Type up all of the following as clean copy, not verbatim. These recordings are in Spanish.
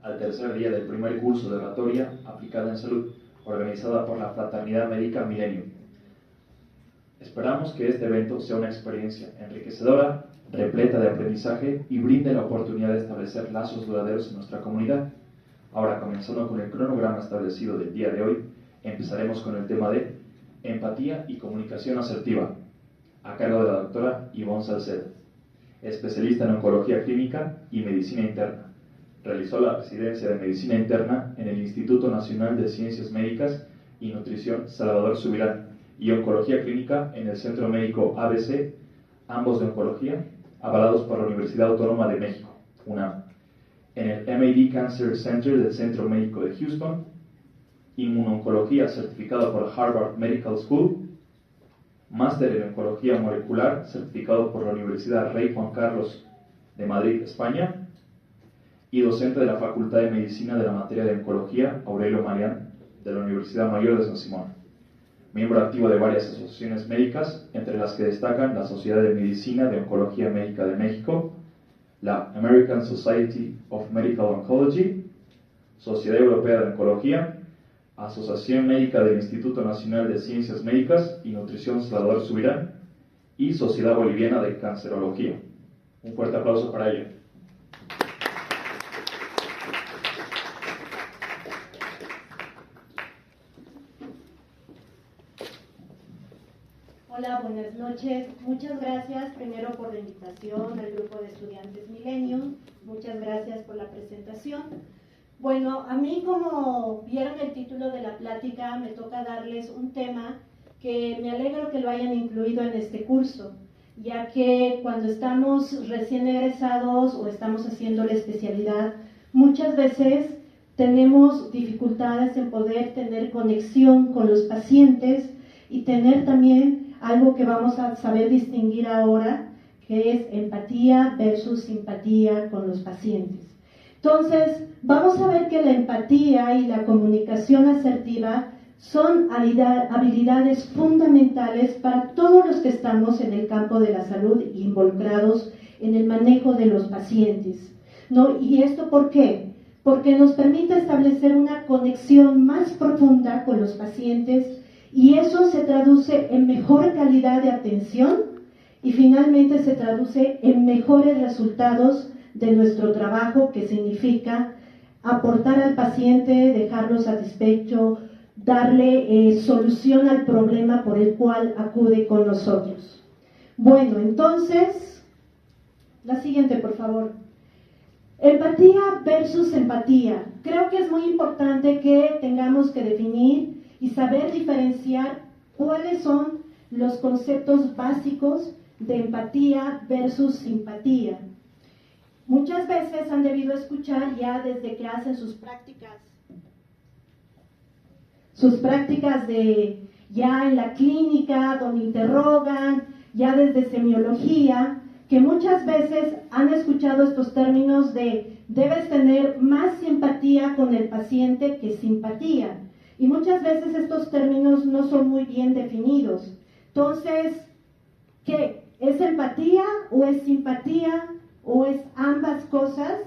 al tercer día del primer curso de oratoria aplicada en salud, organizada por la Fraternidad Médica Millennium. Esperamos que este evento sea una experiencia enriquecedora, repleta de aprendizaje y brinde la oportunidad de establecer lazos duraderos en nuestra comunidad. Ahora, comenzando con el cronograma establecido del día de hoy, empezaremos con el tema de empatía y comunicación asertiva, a cargo de la doctora Ivonne Salcedo, especialista en oncología clínica y medicina interna. Realizó la residencia de medicina interna en el Instituto Nacional de Ciencias Médicas y Nutrición Salvador Subirán y oncología clínica en el Centro Médico ABC, ambos de oncología, avalados por la Universidad Autónoma de México, UNAM. En el MAD Cancer Center del Centro Médico de Houston, inmunoncología certificado por Harvard Medical School, máster en oncología molecular certificado por la Universidad Rey Juan Carlos de Madrid, España, y docente de la Facultad de Medicina de la materia de oncología Aurelio Marián de la Universidad Mayor de San Simón. Miembro activo de varias asociaciones médicas, entre las que destacan la Sociedad de Medicina de Oncología Médica de México, la American Society of Medical Oncology, Sociedad Europea de Oncología, Asociación Médica del Instituto Nacional de Ciencias Médicas y Nutrición Salvador Subirán y Sociedad Boliviana de Cancerología. Un fuerte aplauso para ella. Hola, buenas noches. Muchas gracias primero por la invitación al grupo de estudiantes Millennium. Muchas gracias por la presentación. Bueno, a mí, como vieron el título de la plática, me toca darles un tema que me alegro que lo hayan incluido en este curso, ya que cuando estamos recién egresados o estamos haciendo la especialidad, muchas veces tenemos dificultades en poder tener conexión con los pacientes y tener también algo que vamos a saber distinguir ahora, que es empatía versus simpatía con los pacientes. Entonces, vamos a ver que la empatía y la comunicación asertiva son habilidades fundamentales para todos los que estamos en el campo de la salud involucrados en el manejo de los pacientes, ¿no? ¿Y esto por qué? Porque nos permite establecer una conexión más profunda con los pacientes y eso se traduce en mejor calidad de atención y finalmente se traduce en mejores resultados de nuestro trabajo, que significa aportar al paciente, dejarlo satisfecho, darle solución al problema por el cual acude con nosotros. Bueno, entonces, la siguiente, por favor. Empatía versus empatía. Creo que es muy importante que tengamos que definir y saber diferenciar cuáles son los conceptos básicos de empatía versus simpatía. Muchas veces han debido escuchar ya desde que hacen sus prácticas de ya en la clínica, donde interrogan, ya desde semiología, que muchas veces han escuchado estos términos de debes tener más simpatía con el paciente que simpatía. Y muchas veces estos términos no son muy bien definidos. Entonces, ¿qué? ¿Es empatía o es simpatía o es ambas cosas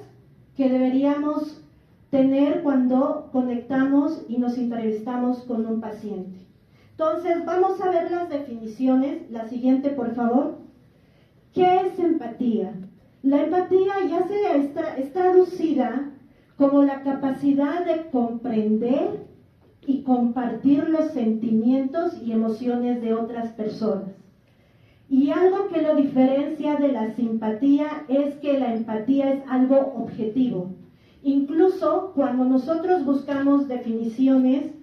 que deberíamos tener cuando conectamos y nos entrevistamos con un paciente? Entonces, vamos a ver las definiciones. La siguiente, por favor. ¿Qué es empatía? La empatía ya es traducida como la capacidad de comprender y compartir los sentimientos y emociones de otras personas. Y algo que lo diferencia de la simpatía es que la empatía es algo objetivo. Incluso cuando nosotros buscamos definiciones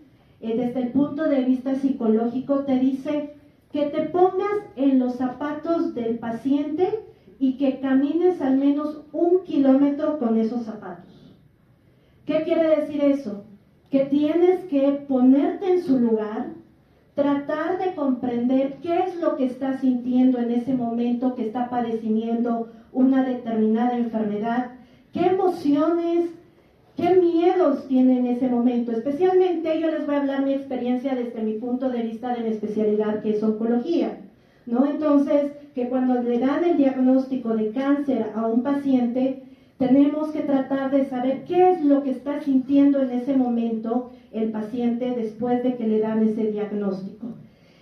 desde el punto de vista psicológico, te dice que te pongas en los zapatos del paciente y que camines al menos 1 kilómetro con esos zapatos. ¿Qué quiere decir eso? Que tienes que ponerte en su lugar, tratar de comprender qué es lo que está sintiendo en ese momento que está padeciendo una determinada enfermedad, qué emociones, qué miedos tiene en ese momento. Especialmente yo les voy a hablar mi experiencia desde mi punto de vista de mi especialidad, que es oncología, ¿no? Entonces, que cuando le dan el diagnóstico de cáncer a un paciente, tenemos que tratar de saber qué es lo que está sintiendo en ese momento el paciente después de que le dan ese diagnóstico.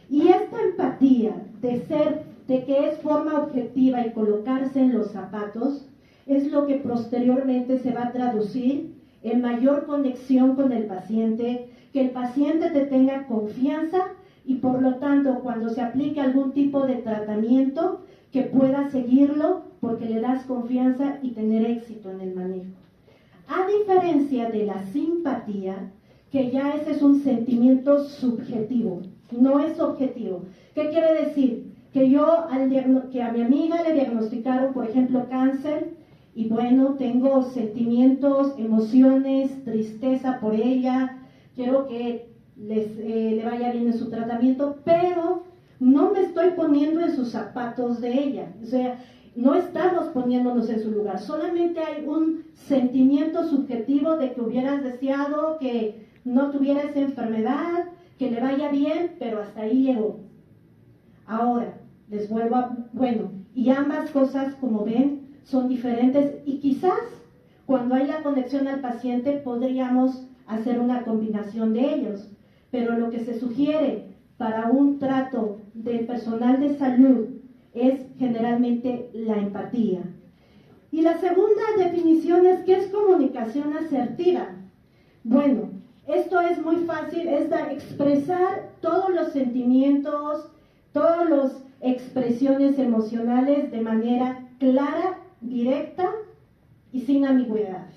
Y esta empatía de que es forma objetiva y colocarse en los zapatos, es lo que posteriormente se va a traducir en mayor conexión con el paciente, que el paciente te tenga confianza y por lo tanto cuando se aplique algún tipo de tratamiento que pueda seguirlo porque le das confianza y tener éxito en el manejo. A diferencia de la simpatía, que ya ese es un sentimiento subjetivo, no es objetivo. ¿Qué quiere decir? Que que a mi amiga le diagnosticaron, por ejemplo, cáncer, y bueno, tengo sentimientos, emociones, tristeza por ella, quiero que le vaya bien en su tratamiento, pero no me estoy poniendo en sus zapatos de ella, o sea, no estamos poniéndonos en su lugar, solamente hay un sentimiento subjetivo de que hubieras deseado que no tuviera esa enfermedad, que le vaya bien, pero hasta ahí llegó. Ahora, bueno, y ambas cosas, como ven, son diferentes y quizás cuando hay la conexión al paciente podríamos hacer una combinación de ellos, pero lo que se sugiere para un trato del personal de salud es generalmente la empatía. Y la segunda definición es ¿qué es comunicación asertiva? Bueno, esto es muy fácil, es expresar todos los sentimientos, todas las expresiones emocionales de manera clara, directa y sin ambigüedades.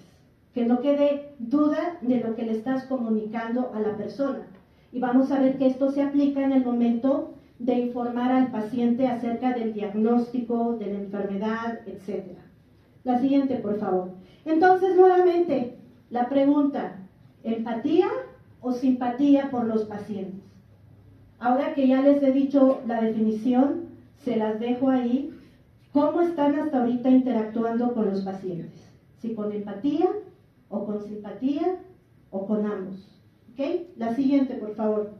Que no quede duda de lo que le estás comunicando a la persona. Y vamos a ver que esto se aplica en el momento de informar al paciente acerca del diagnóstico, de la enfermedad, etc. La siguiente, por favor. Entonces, nuevamente, la pregunta, ¿empatía o simpatía por los pacientes? Ahora que ya les he dicho la definición, se las dejo ahí. ¿Cómo están hasta ahorita interactuando con los pacientes? ¿Si con empatía o con simpatía o con ambos? ¿Ok? La siguiente, por favor.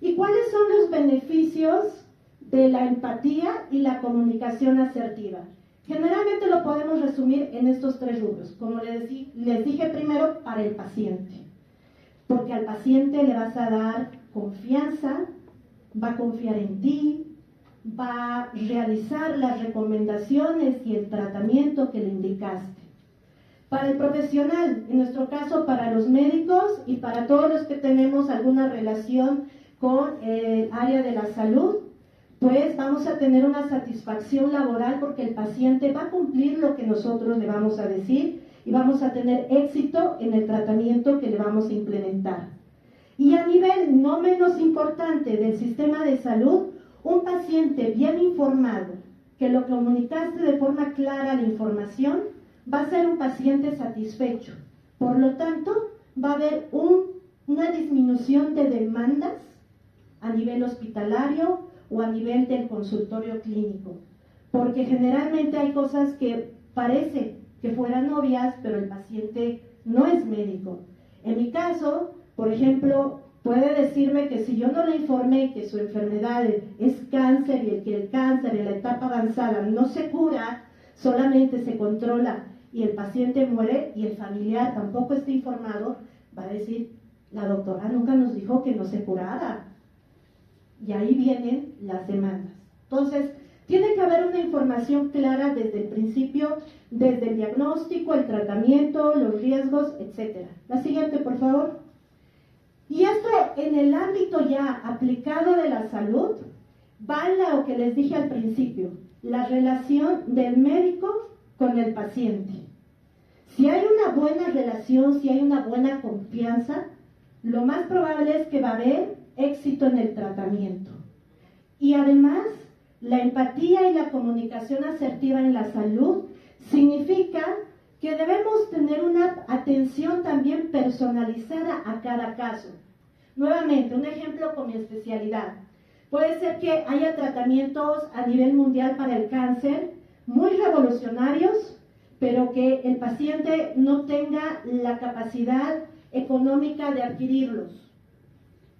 ¿Y cuáles son los beneficios de la empatía y la comunicación asertiva? Generalmente lo podemos resumir en estos tres rubros. Como les dije primero, para el paciente. Porque al paciente le vas a dar confianza, va a confiar en ti, va a realizar las recomendaciones y el tratamiento que le indicaste. Para el profesional, en nuestro caso para los médicos y para todos los que tenemos alguna relación con el área de la salud, pues vamos a tener una satisfacción laboral porque el paciente va a cumplir lo que nosotros le vamos a decir y vamos a tener éxito en el tratamiento que le vamos a implementar. Y a nivel no menos importante del sistema de salud, un paciente bien informado, que lo comunicaste de forma clara la información, va a ser un paciente satisfecho. Por lo tanto, va a haber una disminución de demandas a nivel hospitalario o a nivel del consultorio clínico. Porque generalmente hay cosas que parece que fueran obvias, pero el paciente no es médico. En mi caso, por ejemplo, puede decirme que si yo no le informé que su enfermedad es cáncer y que el cáncer en la etapa avanzada no se cura, solamente se controla y el paciente muere y el familiar tampoco está informado, va a decir, la doctora nunca nos dijo que no se curara. Y ahí vienen las demandas. Entonces, tiene que haber una información clara desde el principio, desde el diagnóstico, el tratamiento, los riesgos, etc. La siguiente, por favor. Y esto en el ámbito ya aplicado de la salud, va a lo que les dije al principio, la relación del médico con el paciente. Si hay una buena relación, si hay una buena confianza, lo más probable es que va a haber éxito en el tratamiento. Y además, la empatía y la comunicación asertiva en la salud significa que debemos tener una atención también personalizada a cada caso. Nuevamente, un ejemplo con mi especialidad. Puede ser que haya tratamientos a nivel mundial para el cáncer muy revolucionarios, pero que el paciente no tenga la capacidad económica de adquirirlos,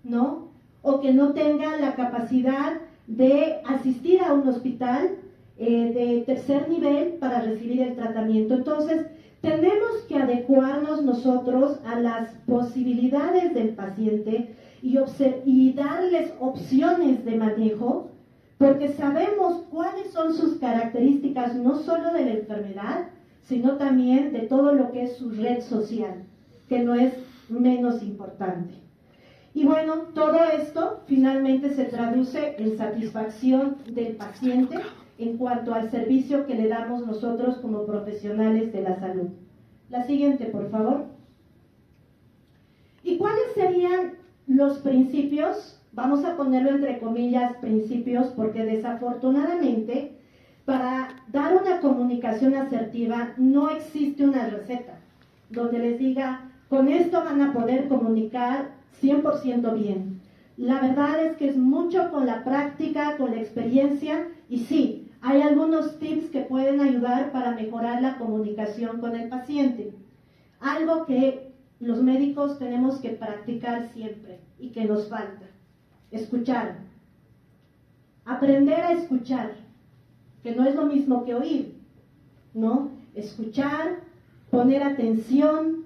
¿no? O que no tenga la capacidad de asistir a un hospital de tercer nivel para recibir el tratamiento. Entonces, Tenemos que adecuarnos nosotros a las posibilidades del paciente y darles opciones de manejo, porque sabemos cuáles son sus características, no solo de la enfermedad, sino también de todo lo que es su red social, que no es menos importante. Y bueno, todo esto finalmente se traduce en satisfacción del paciente en cuanto al servicio que le damos nosotros como profesionales de la salud. La siguiente, por favor. ¿Y cuáles serían los principios? Vamos a ponerlo entre comillas principios, porque desafortunadamente para dar una comunicación asertiva no existe una receta donde les diga, con esto van a poder comunicar 100% bien. La verdad es que es mucho con la práctica, con la experiencia, y sí, hay algunos tips que pueden ayudar para mejorar la comunicación con el paciente. Algo que los médicos tenemos que practicar siempre y que nos falta. Escuchar. Aprender a escuchar, que no es lo mismo que oír, ¿no? Escuchar, poner atención,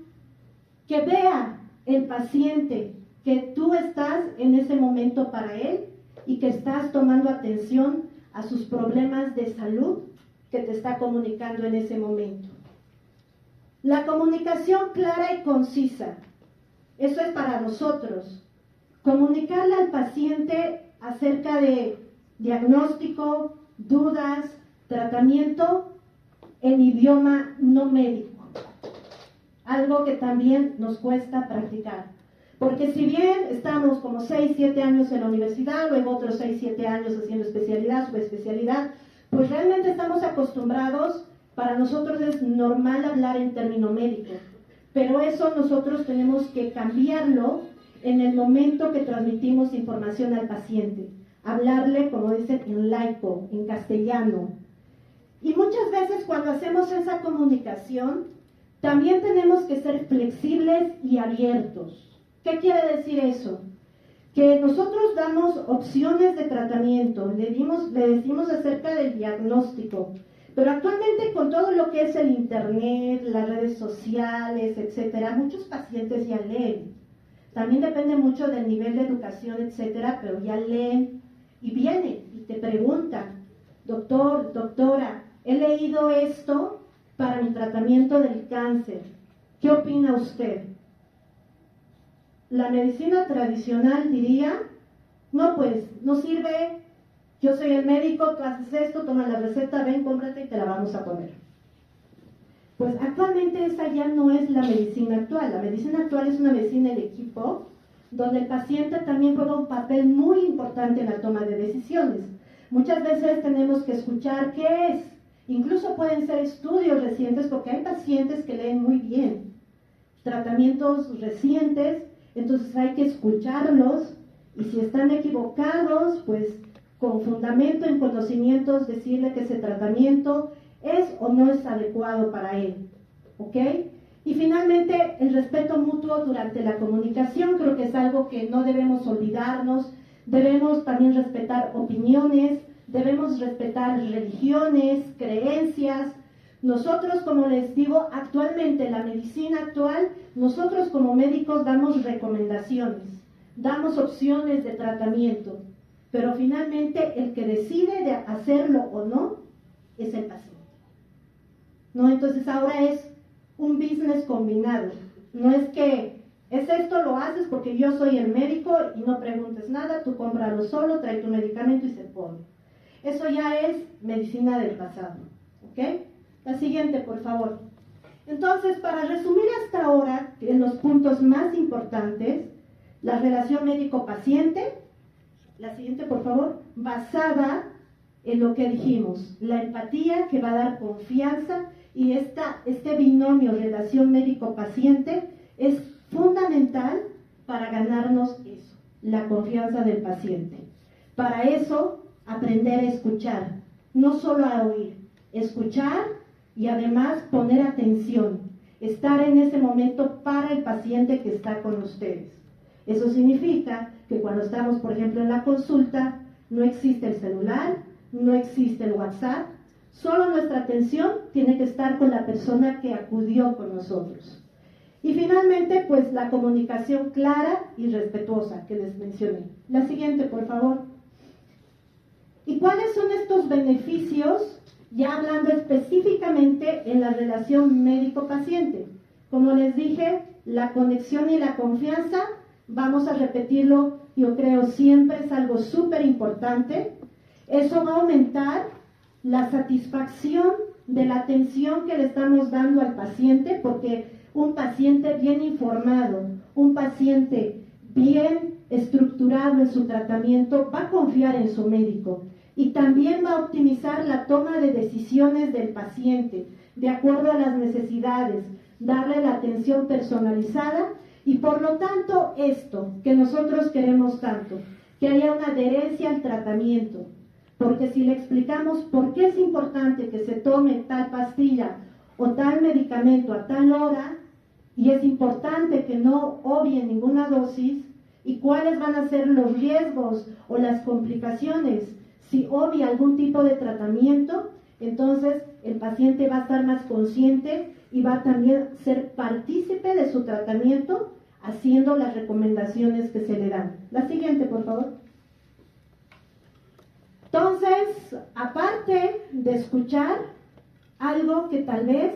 que vea el paciente que tú estás en ese momento para él y que estás tomando atención a sus problemas de salud que te está comunicando en ese momento. La comunicación clara y concisa, eso es para nosotros. Comunicarle al paciente acerca de diagnóstico, dudas, tratamiento en idioma no médico. Algo que también nos cuesta practicar. Porque si bien estamos como 6, 7 años en la universidad, luego otros 6, 7 años haciendo especialidad, subespecialidad, pues realmente estamos acostumbrados, para nosotros es normal hablar en término médico. Pero eso nosotros tenemos que cambiarlo en el momento que transmitimos información al paciente. Hablarle, como dicen, en laico, en castellano. Y muchas veces cuando hacemos esa comunicación, también tenemos que ser flexibles y abiertos. ¿Qué quiere decir eso? Que nosotros damos opciones de tratamiento, le decimos acerca del diagnóstico, pero actualmente con todo lo que es el internet, las redes sociales, etcétera, muchos pacientes ya leen. También depende mucho del nivel de educación, etcétera, pero ya leen y vienen y te preguntan, doctor, doctora, he leído esto para mi tratamiento del cáncer. ¿Qué opina usted? La medicina tradicional diría, no pues, no sirve, yo soy el médico, tú haces esto, toma la receta, ven, cómprate y te la vamos a poner. Pues actualmente esa ya no es la medicina actual. La medicina actual es una medicina de equipo, donde el paciente también juega un papel muy importante en la toma de decisiones. Muchas veces tenemos que escuchar qué es. Incluso pueden ser estudios recientes, porque hay pacientes que leen muy bien. Tratamientos recientes, entonces hay que escucharlos, y si están equivocados, pues con fundamento en conocimientos decirle que ese tratamiento es o no es adecuado para él, ¿ok? Y finalmente, el respeto mutuo durante la comunicación, creo que es algo que no debemos olvidarnos. Debemos también respetar opiniones, debemos respetar religiones, creencias. Nosotros, como les digo, actualmente, la medicina actual, nosotros como médicos damos recomendaciones, damos opciones de tratamiento, pero finalmente el que decide de hacerlo o no es el paciente, ¿no? Entonces ahora es un business combinado, no es que es esto, lo haces porque yo soy el médico y no preguntes nada, tú cómpralo solo, trae tu medicamento y se pone. Eso ya es medicina del pasado, ¿ok? La siguiente, por favor. Entonces, para resumir hasta ahora, en los puntos más importantes, la relación médico-paciente, la siguiente, por favor, basada en lo que dijimos, la empatía que va a dar confianza, y este binomio relación médico-paciente es fundamental para ganarnos eso, la confianza del paciente. Para eso, aprender a escuchar, no solo a oír, escuchar y además poner atención, estar en ese momento para el paciente que está con ustedes. Eso significa que cuando estamos, por ejemplo, en la consulta, no existe el celular, no existe el WhatsApp, Solo nuestra atención tiene que estar con la persona que acudió con nosotros. Y finalmente, pues la comunicación clara y respetuosa que les mencioné. La siguiente, por favor. ¿Y cuáles son estos beneficios? Ya hablando específicamente en la relación médico-paciente. Como les dije, la conexión y la confianza, vamos a repetirlo, yo creo siempre es algo súper importante. Eso va a aumentar la satisfacción de la atención que le estamos dando al paciente, porque un paciente bien informado, un paciente bien estructurado en su tratamiento, va a confiar en su médico y también va a optimizar la toma de decisiones del paciente de acuerdo a las necesidades, darle la atención personalizada y por lo tanto esto que nosotros queremos tanto, que haya una adherencia al tratamiento, porque si le explicamos por qué es importante que se tome tal pastilla o tal medicamento a tal hora, y es importante que no obvie ninguna dosis, y cuáles van a ser los riesgos o las complicaciones si obvia algún tipo de tratamiento, entonces el paciente va a estar más consciente y va a también ser partícipe de su tratamiento, haciendo las recomendaciones que se le dan. La siguiente, por favor. Entonces, aparte de escuchar, algo que tal vez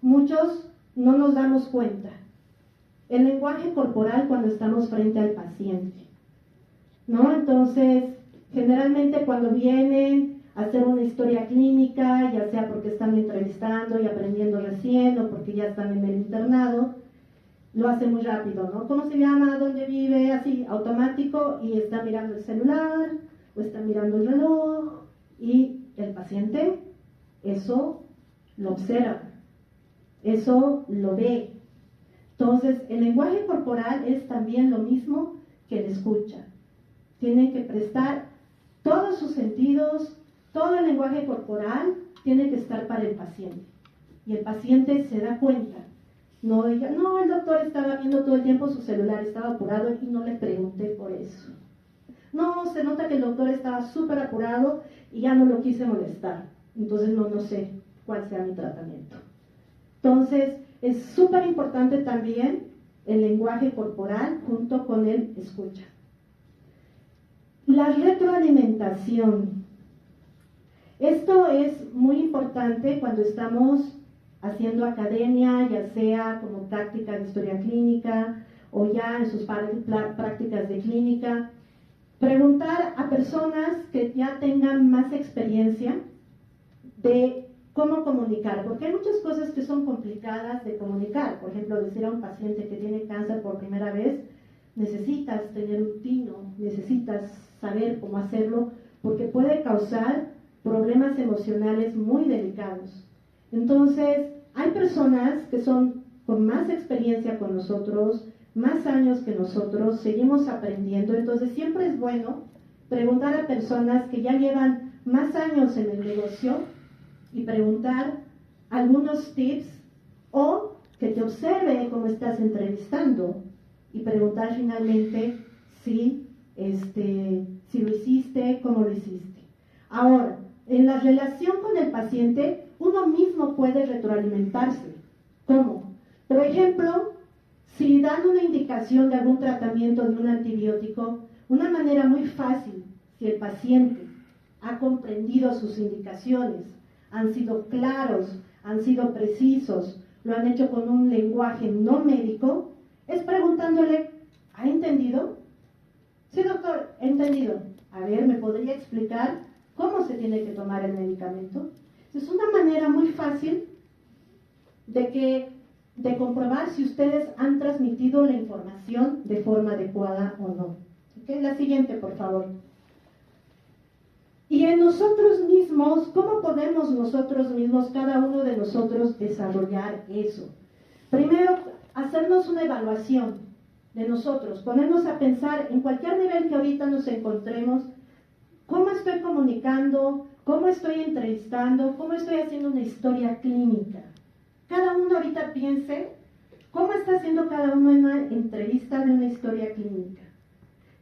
muchos no nos damos cuenta, el lenguaje corporal cuando estamos frente al paciente, ¿no? Entonces, generalmente cuando vienen a hacer una historia clínica, ya sea porque están entrevistando y aprendiendo recién o porque ya están en el internado, lo hace muy rápido, ¿no? ¿Cómo se llama? ¿Dónde vive? Así, automático, y está mirando el celular o está mirando el reloj, y el paciente eso lo observa, eso lo ve. Entonces, el lenguaje corporal es también lo mismo que el escucha. Tienen que prestar todos sus sentidos, todo el lenguaje corporal tiene que estar para el paciente. Y el paciente se da cuenta. No diga, no, el doctor estaba viendo todo el tiempo su celular, estaba apurado y no le pregunté por eso. No, se nota que el doctor estaba súper apurado y ya no lo quise molestar. Entonces no sé cuál sea mi tratamiento. Entonces, es súper importante también el lenguaje corporal junto con el escucha. La retroalimentación. Esto es muy importante cuando estamos haciendo academia, ya sea como práctica de historia clínica o ya en sus prácticas de clínica. Preguntar a personas que ya tengan más experiencia de cómo comunicar, porque hay muchas cosas que son complicadas de comunicar. Por ejemplo, decir a un paciente que tiene cáncer por primera vez, necesitas tener un tino, necesitas saber cómo hacerlo, porque puede causar problemas emocionales muy delicados. Entonces, hay personas que son con más experiencia con nosotros, más años que nosotros, seguimos aprendiendo, entonces siempre es bueno preguntar a personas que ya llevan más años en el negocio y preguntar algunos tips, o que te observe cómo estás entrevistando y preguntar finalmente si lo hiciste, cómo lo hiciste. Ahora, en la relación con el paciente, uno mismo puede retroalimentarse. ¿Cómo? Por ejemplo, si dan una indicación de algún tratamiento de un antibiótico, una manera muy fácil, si el paciente ha comprendido sus indicaciones, han sido claros, han sido precisos, lo han hecho con un lenguaje no médico, es preguntándole, ¿ha entendido? Sí, doctor, he entendido. A ver, ¿me podría explicar cómo se tiene que tomar el medicamento? Es una manera muy fácil de comprobar si ustedes han transmitido la información de forma adecuada o no. ¿Okay? La siguiente, por favor. Y en nosotros mismos, ¿cómo podemos nosotros mismos, cada uno de nosotros, desarrollar eso? Primero, hacernos una evaluación de nosotros, ponernos a pensar en cualquier nivel que ahorita nos encontremos, cómo estoy comunicando, cómo estoy entrevistando, cómo estoy haciendo una historia clínica. Cada uno ahorita piense cómo está haciendo cada uno en una entrevista de una historia clínica.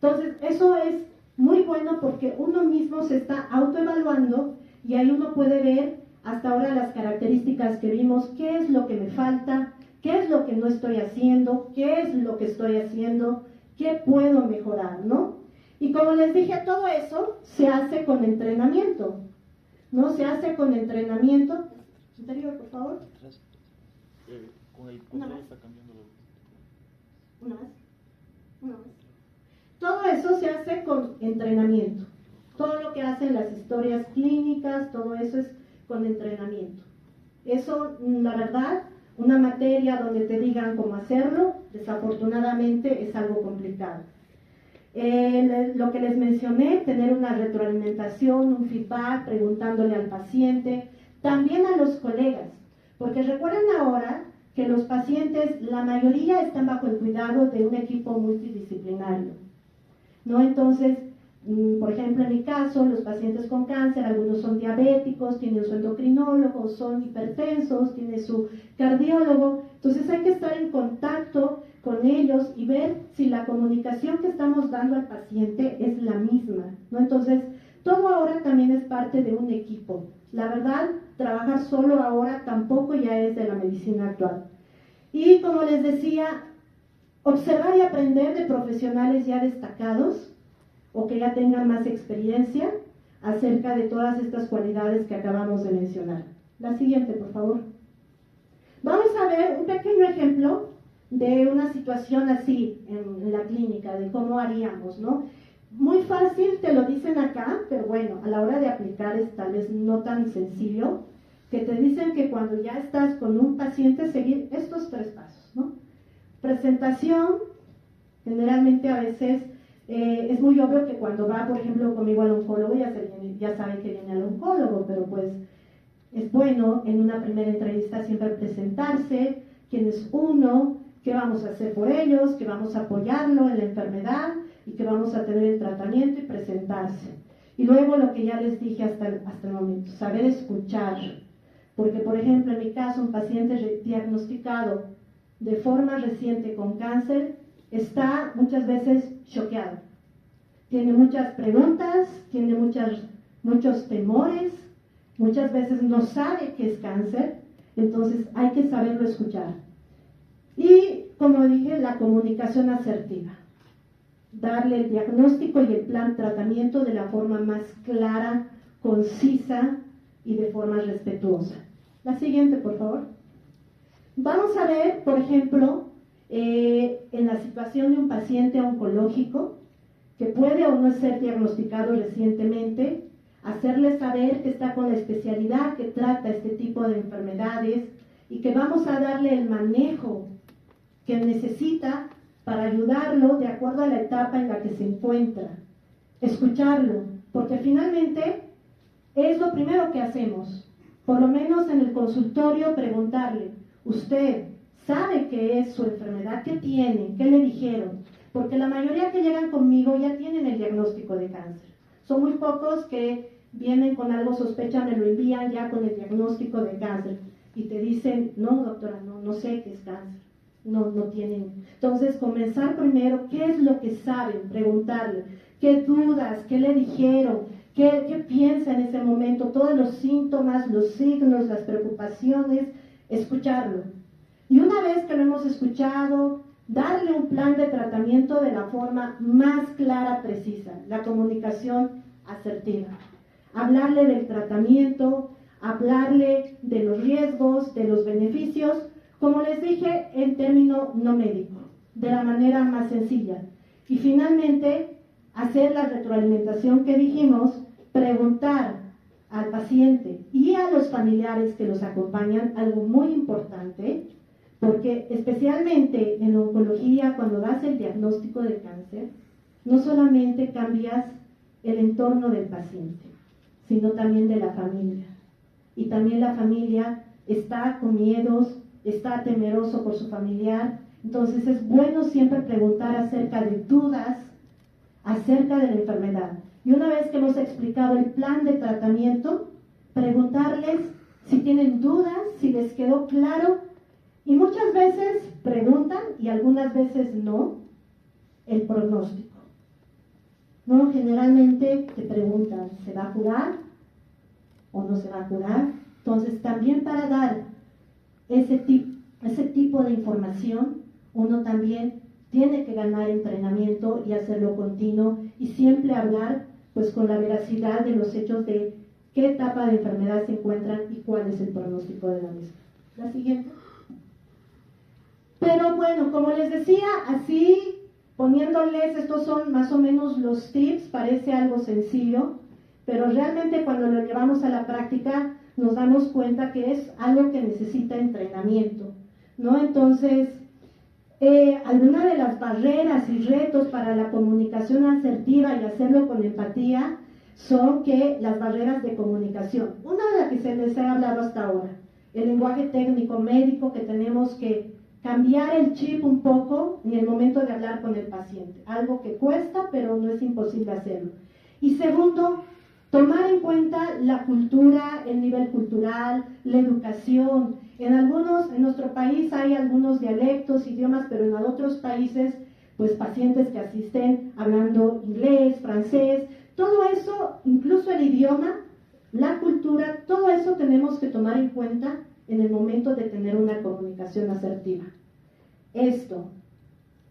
Entonces, eso es muy bueno porque uno mismo se está autoevaluando y ahí uno puede ver hasta ahora las características que vimos, qué es lo que me falta, qué es lo que no estoy haciendo, qué es lo que estoy haciendo, qué puedo mejorar, ¿no? Y como les dije, todo eso se hace con entrenamiento, ¿no? Se hace con entrenamiento. Interior, por favor. Con el Una control más. está cambiando Una más. Una más. Todo eso se hace con entrenamiento. Todo lo que hacen las historias clínicas, todo eso es con entrenamiento. Eso, la verdad, una materia donde te digan cómo hacerlo, desafortunadamente es algo complicado. Lo que les mencioné, tener una retroalimentación, un feedback, preguntándole al paciente, también a los colegas, porque recuerden ahora que los pacientes, la mayoría están bajo el cuidado de un equipo multidisciplinario, ¿no? Entonces, por ejemplo, en mi caso, los pacientes con cáncer, algunos son diabéticos, tienen su endocrinólogo, son hipertensos, tiene su cardiólogo, entonces hay que estar en contacto con ellos y ver si la comunicación que estamos dando al paciente es la misma, ¿no? Entonces, todo ahora también es parte de un equipo. La verdad, trabajar solo ahora tampoco ya es de la medicina actual. Y como les decía, observar y aprender de profesionales ya destacados o que ya tengan más experiencia acerca de todas estas cualidades que acabamos de mencionar. La siguiente, por favor. Vamos a ver un pequeño ejemplo de una situación así en la clínica, de cómo haríamos, ¿no? Muy fácil, te lo dicen acá, pero bueno, a la hora de aplicar es tal vez no tan sencillo, que te dicen que cuando ya estás con un paciente, seguir estos 3 pasos, ¿no? Presentación, generalmente a veces es muy obvio que cuando va, por ejemplo, conmigo al oncólogo, ya sabe que viene al oncólogo, pero pues es bueno en una primera entrevista siempre presentarse, quién es uno, qué vamos a hacer por ellos, que vamos a apoyarlo en la enfermedad y que vamos a tener el tratamiento y presentarse. Y luego lo que ya les dije hasta el momento, saber escuchar. Porque, por ejemplo, en mi caso, un paciente diagnosticado de forma reciente con cáncer está muchas veces choqueado. Tiene muchas preguntas, tiene muchos temores, muchas veces no sabe qué es cáncer, entonces hay que saberlo escuchar. Y, como dije, la comunicación asertiva. Darle el diagnóstico y el plan de tratamiento de la forma más clara, concisa y de forma respetuosa. La siguiente, por favor. Vamos a ver, por ejemplo, en la situación de un paciente oncológico que puede o no ser diagnosticado recientemente, hacerle saber que está con la especialidad que trata este tipo de enfermedades y que vamos a darle el manejo que necesita para ayudarlo de acuerdo a la etapa en la que se encuentra. Escucharlo, porque finalmente es lo primero que hacemos. Por lo menos en el consultorio preguntarle, ¿usted sabe qué es su enfermedad? ¿Qué tiene? ¿Qué le dijeron? Porque la mayoría que llegan conmigo ya tienen el diagnóstico de cáncer. Son muy pocos que vienen con algo, sospechan, me lo envían ya con el diagnóstico de cáncer y te dicen, no doctora, no sé qué es cáncer. No tienen. Entonces, comenzar primero, ¿qué es lo que saben? Preguntarle, ¿qué dudas? ¿Qué le dijeron? ¿Qué piensa en ese momento? Todos los síntomas, los signos, las preocupaciones, escucharlo. Y una vez que lo hemos escuchado, darle un plan de tratamiento de la forma más clara, precisa, la comunicación asertiva. Hablarle del tratamiento, hablarle de los riesgos, de los beneficios, como les dije, en término no médico, de la manera más sencilla. Y finalmente, hacer la retroalimentación que dijimos, preguntar al paciente y a los familiares que los acompañan, algo muy importante, porque especialmente en oncología, cuando das el diagnóstico de cáncer, no solamente cambias el entorno del paciente, sino también de la familia. Y también la familia está con miedos, está temeroso por su familiar, entonces es bueno siempre preguntar acerca de dudas, acerca de la enfermedad. Y una vez que hemos explicado el plan de tratamiento, preguntarles si tienen dudas, si les quedó claro, y muchas veces preguntan, y algunas veces no, el pronóstico. No, generalmente te preguntan, ¿se va a curar o no se va a curar? Entonces, también para dar ese tipo de información, uno también tiene que ganar entrenamiento y hacerlo continuo y siempre hablar pues con la veracidad de los hechos de qué etapa de enfermedad se encuentran y cuál es el pronóstico de la misma. La siguiente. Pero bueno, como les decía, así poniéndoles, estos son más o menos los tips, parece algo sencillo, pero realmente cuando lo llevamos a la práctica nos damos cuenta que es algo que necesita entrenamiento, ¿no? Entonces, alguna de las barreras y retos para la comunicación asertiva y hacerlo con empatía son que las barreras de comunicación. Una de las que se les ha hablado hasta ahora, el lenguaje técnico médico, que tenemos que cambiar el chip un poco en el momento de hablar con el paciente, algo que cuesta, pero no es imposible hacerlo. Y segundo, tomar en cuenta la cultura, el nivel cultural, la educación. En nuestro país hay algunos dialectos, idiomas, pero en otros países, pues pacientes que asisten hablando inglés, francés, todo eso, incluso el idioma, la cultura, todo eso tenemos que tomar en cuenta en el momento de tener una comunicación asertiva. Esto,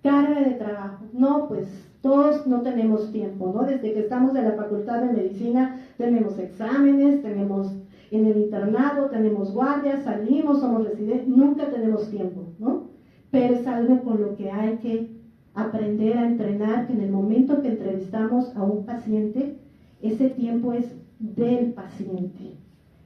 carga de trabajo. No, pues todos no tenemos tiempo, ¿no? Desde que estamos en la Facultad de Medicina tenemos exámenes, tenemos en el internado, tenemos guardias, salimos, somos residentes, nunca tenemos tiempo, ¿no? Pero es algo con lo que hay que aprender a entrenar, que en el momento que entrevistamos a un paciente, ese tiempo es del paciente.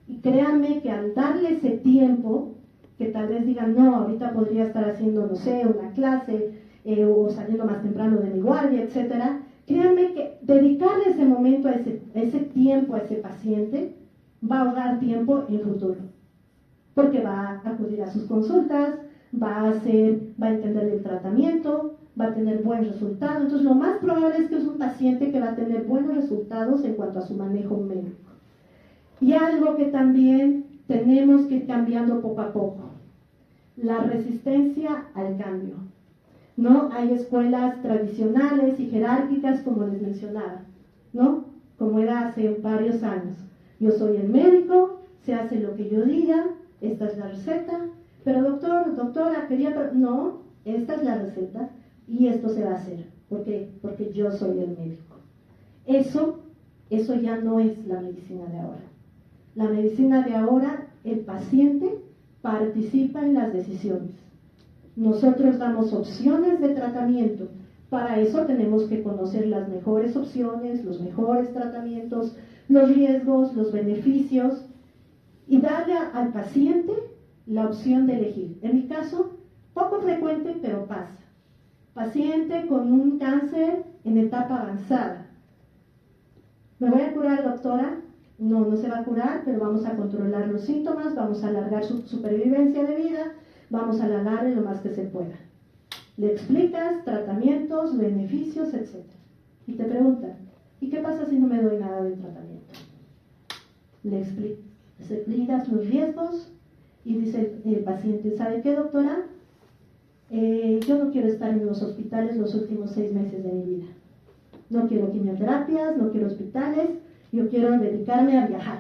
Y créanme que al darle ese tiempo, que tal vez digan, no, ahorita podría estar haciendo, no sé, una clase, o saliendo más temprano de mi guardia, etcétera, créanme que dedicarle ese momento, a ese tiempo a ese paciente, va a ahorrar tiempo en el futuro. Porque va a acudir a sus consultas, va a entender el tratamiento, va a tener buen resultado. Entonces, lo más probable es que es un paciente que va a tener buenos resultados en cuanto a su manejo médico. Y algo que también tenemos que ir cambiando poco a poco, la resistencia al cambio, ¿no? Hay escuelas tradicionales y jerárquicas, como les mencionaba, ¿no? Como era hace varios años. Yo soy el médico, se hace lo que yo diga, esta es la receta, pero doctora, no, esta es la receta y esto se va a hacer, porque yo soy el médico. Eso ya no es la medicina de ahora. La medicina de ahora, el paciente participa en las decisiones. Nosotros damos opciones de tratamiento. Para eso tenemos que conocer las mejores opciones, los mejores tratamientos, los riesgos, los beneficios, y darle al paciente la opción de elegir. En mi caso, poco frecuente, pero pasa. Paciente con un cáncer en etapa avanzada. ¿Me voy a curar, doctora? No se va a curar, pero vamos a controlar los síntomas, vamos a alargar su supervivencia de vida, vamos a alargarle lo más que se pueda. Le explicas tratamientos, beneficios, etc. Y te preguntan, ¿y qué pasa si no me doy nada del tratamiento? Le explicas los riesgos y dice el paciente, ¿sabe qué, doctora? Yo no quiero estar en los hospitales los últimos 6 meses de mi vida. No quiero quimioterapias, no quiero hospitales, yo quiero dedicarme a viajar.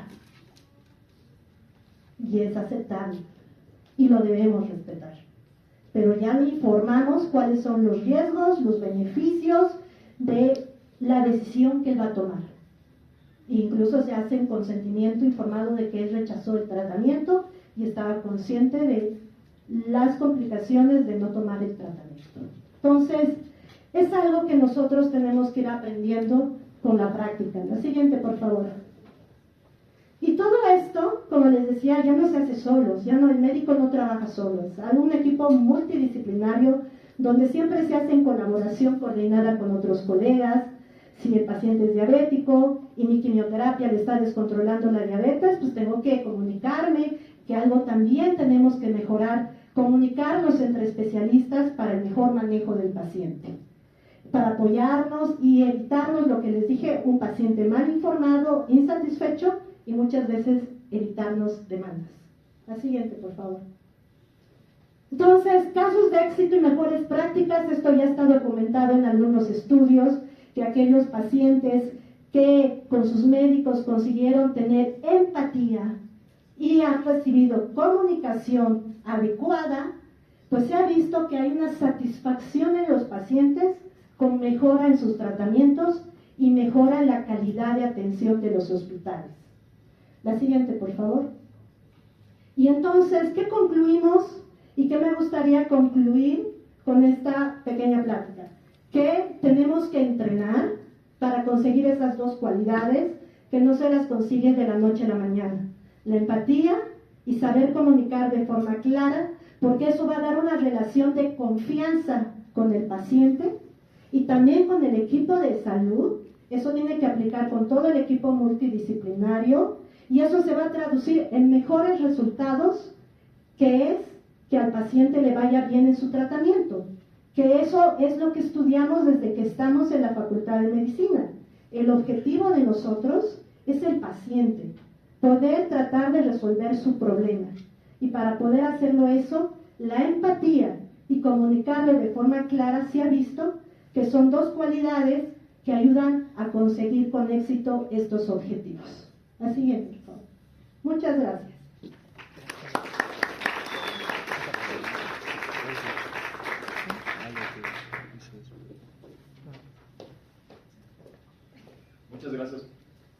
Y es aceptable. Y lo debemos respetar. Pero ya le informamos cuáles son los riesgos, los beneficios de la decisión que él va a tomar. Incluso se hace un consentimiento informado de que él rechazó el tratamiento y estaba consciente de las complicaciones de no tomar el tratamiento. Entonces, es algo que nosotros tenemos que ir aprendiendo con la práctica. La siguiente, por favor. Y todo esto, como les decía, ya no se hace solos, el médico no trabaja solo, es un equipo multidisciplinario donde siempre se hace en colaboración coordinada con otros colegas. Si el paciente es diabético y mi quimioterapia le está descontrolando la diabetes, pues tengo que comunicarme, que algo también tenemos que mejorar, comunicarnos entre especialistas para el mejor manejo del paciente, para apoyarnos y evitarnos lo que les dije, un paciente mal informado, insatisfecho y muchas veces evitarnos demandas. La siguiente, por favor. Entonces, casos de éxito y mejores prácticas, esto ya está documentado en algunos estudios, que aquellos pacientes que con sus médicos consiguieron tener empatía, y han recibido comunicación adecuada, pues se ha visto que hay una satisfacción en los pacientes con mejora en sus tratamientos y mejora en la calidad de atención de los hospitales. La siguiente, por favor. Y entonces, ¿qué concluimos y qué me gustaría concluir con esta pequeña plática? Que tenemos que entrenar para conseguir esas dos cualidades que no se las consigue de la noche a la mañana. La empatía y saber comunicar de forma clara, porque eso va a dar una relación de confianza con el paciente y también con el equipo de salud. Eso tiene que aplicar con todo el equipo multidisciplinario y eso se va a traducir en mejores resultados, que es que al paciente le vaya bien en su tratamiento, que eso es lo que estudiamos desde que estamos en la Facultad de Medicina. El objetivo de nosotros es el paciente, poder tratar de resolver su problema. Y para poder hacerlo eso, la empatía y comunicarle de forma clara se ha visto que son dos cualidades que ayudan a conseguir con éxito estos objetivos. La siguiente, por favor. Muchas gracias. Muchas gracias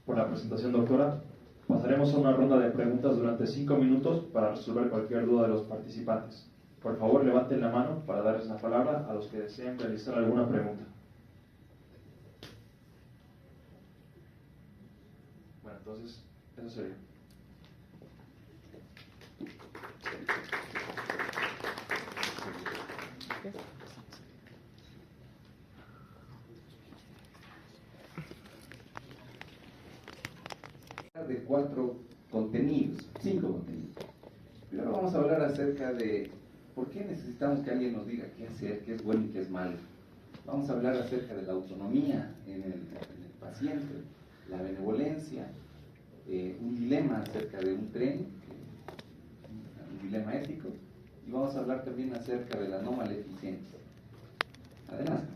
por la presentación, doctora. Pasaremos a una ronda de preguntas durante 5 minutos para resolver cualquier duda de los participantes. Por favor, levanten la mano para darles la palabra a los que deseen realizar alguna pregunta. Bueno, entonces, eso sería. De 4 contenidos, 5 contenidos. Primero vamos a hablar acerca de por qué necesitamos que alguien nos diga qué hacer, qué es bueno y qué es malo. Vamos a hablar acerca de la autonomía en el paciente, la benevolencia, un dilema acerca de un tren, un dilema ético, y vamos a hablar también acerca de la no maleficencia. Adelante.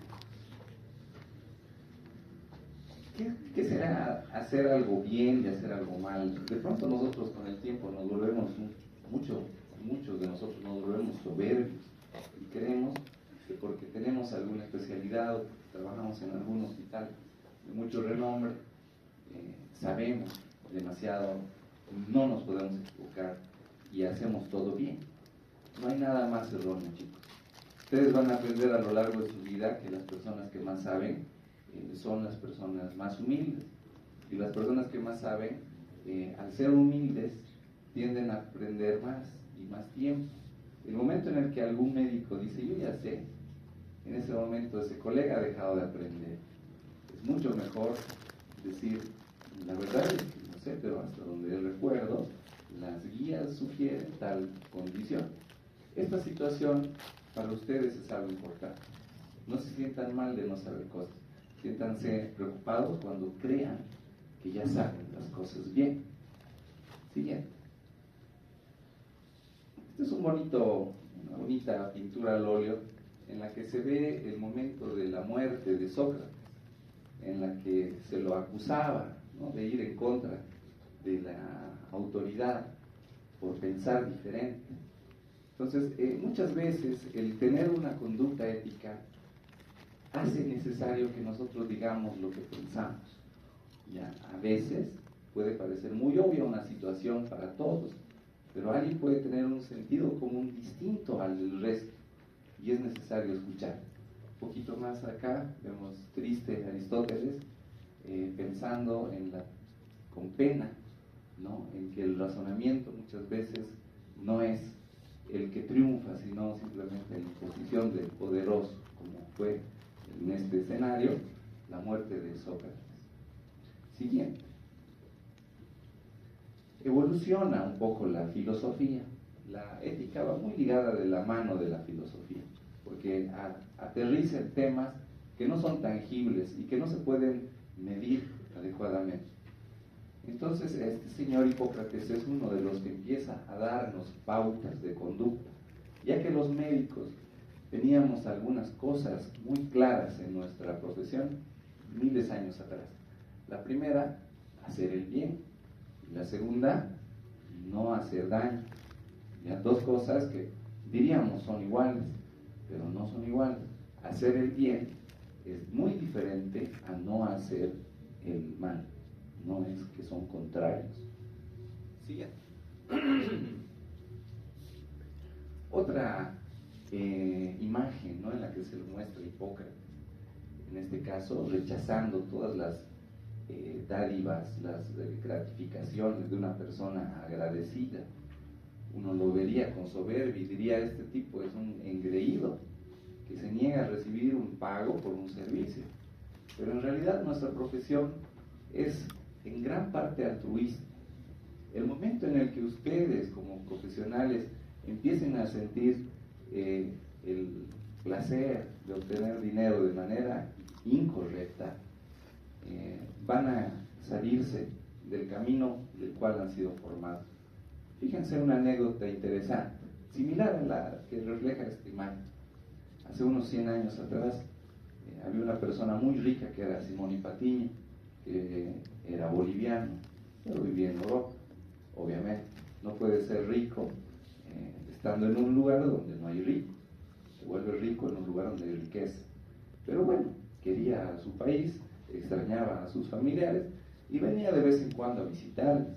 ¿Qué será hacer algo bien y hacer algo mal? De pronto nosotros con el tiempo nos volvemos, muchos de nosotros nos volvemos soberbios y creemos que porque tenemos alguna especialidad o trabajamos en algún hospital de mucho renombre, sabemos demasiado, no nos podemos equivocar y hacemos todo bien. No hay nada más erróneo, chicos. Ustedes van a aprender a lo largo de su vida que las personas que más saben son las personas más humildes, y las personas que más saben, al ser humildes, tienden a aprender más y más tiempo. El momento en el que algún médico dice yo ya sé, en ese momento ese colega ha dejado de aprender. Es mucho mejor decir la verdad es que no sé, pero hasta donde recuerdo las guías sugieren tal condición. Esta situación para ustedes es algo importante. No se sientan mal de no saber cosas. Siéntanse preocupados cuando crean que ya saben las cosas bien. Siguiente. Este es una bonita pintura al óleo en la que se ve el momento de la muerte de Sócrates, en la que se lo acusaba, ¿no?, de ir en contra de la autoridad por pensar diferente. Entonces, muchas veces el tener una conducta ética hace necesario que nosotros digamos lo que pensamos. Ya, a veces puede parecer muy obvia una situación para todos, pero alguien puede tener un sentido común distinto al del resto y es necesario escuchar. Un poquito más acá vemos triste Aristóteles pensando con pena, ¿no?, en que el razonamiento muchas veces no es el que triunfa, sino simplemente la imposición del poderoso, como fue en este escenario la muerte de Sócrates. Siguiente. Evoluciona un poco la filosofía. La ética va muy ligada de la mano de la filosofía, porque aterriza en temas que no son tangibles y que no se pueden medir adecuadamente. Entonces, este señor Hipócrates es uno de los que empieza a darnos pautas de conducta, ya que los médicos teníamos algunas cosas muy claras en nuestra profesión miles de años atrás. La primera, hacer el bien. La segunda, no hacer daño. Ya, dos cosas que diríamos son iguales, pero no son iguales. Hacer el bien es muy diferente a no hacer el mal. No es que son contrarios. Siguiente. Otra imagen, ¿no?, en la que se lo muestra Hipócrates, en este caso rechazando todas las dádivas, las gratificaciones de una persona agradecida. Uno lo vería con soberbia y diría: este tipo es un engreído que se niega a recibir un pago por un servicio. Pero en realidad nuestra profesión es en gran parte altruista. El momento en el que ustedes como profesionales empiecen a sentir el placer de obtener dinero de manera incorrecta, van a salirse del camino del cual han sido formados. Fíjense una anécdota interesante, similar a la que refleja esta imagen. Hace unos 100 años atrás había una persona muy rica que era Simón Patiño, que era boliviano, pero vivía en Europa. Obviamente, no puede ser rico estando en un lugar donde no hay rico. Se vuelve rico en un lugar donde hay riqueza. Pero bueno, quería a su país, extrañaba a sus familiares y venía de vez en cuando a visitarles.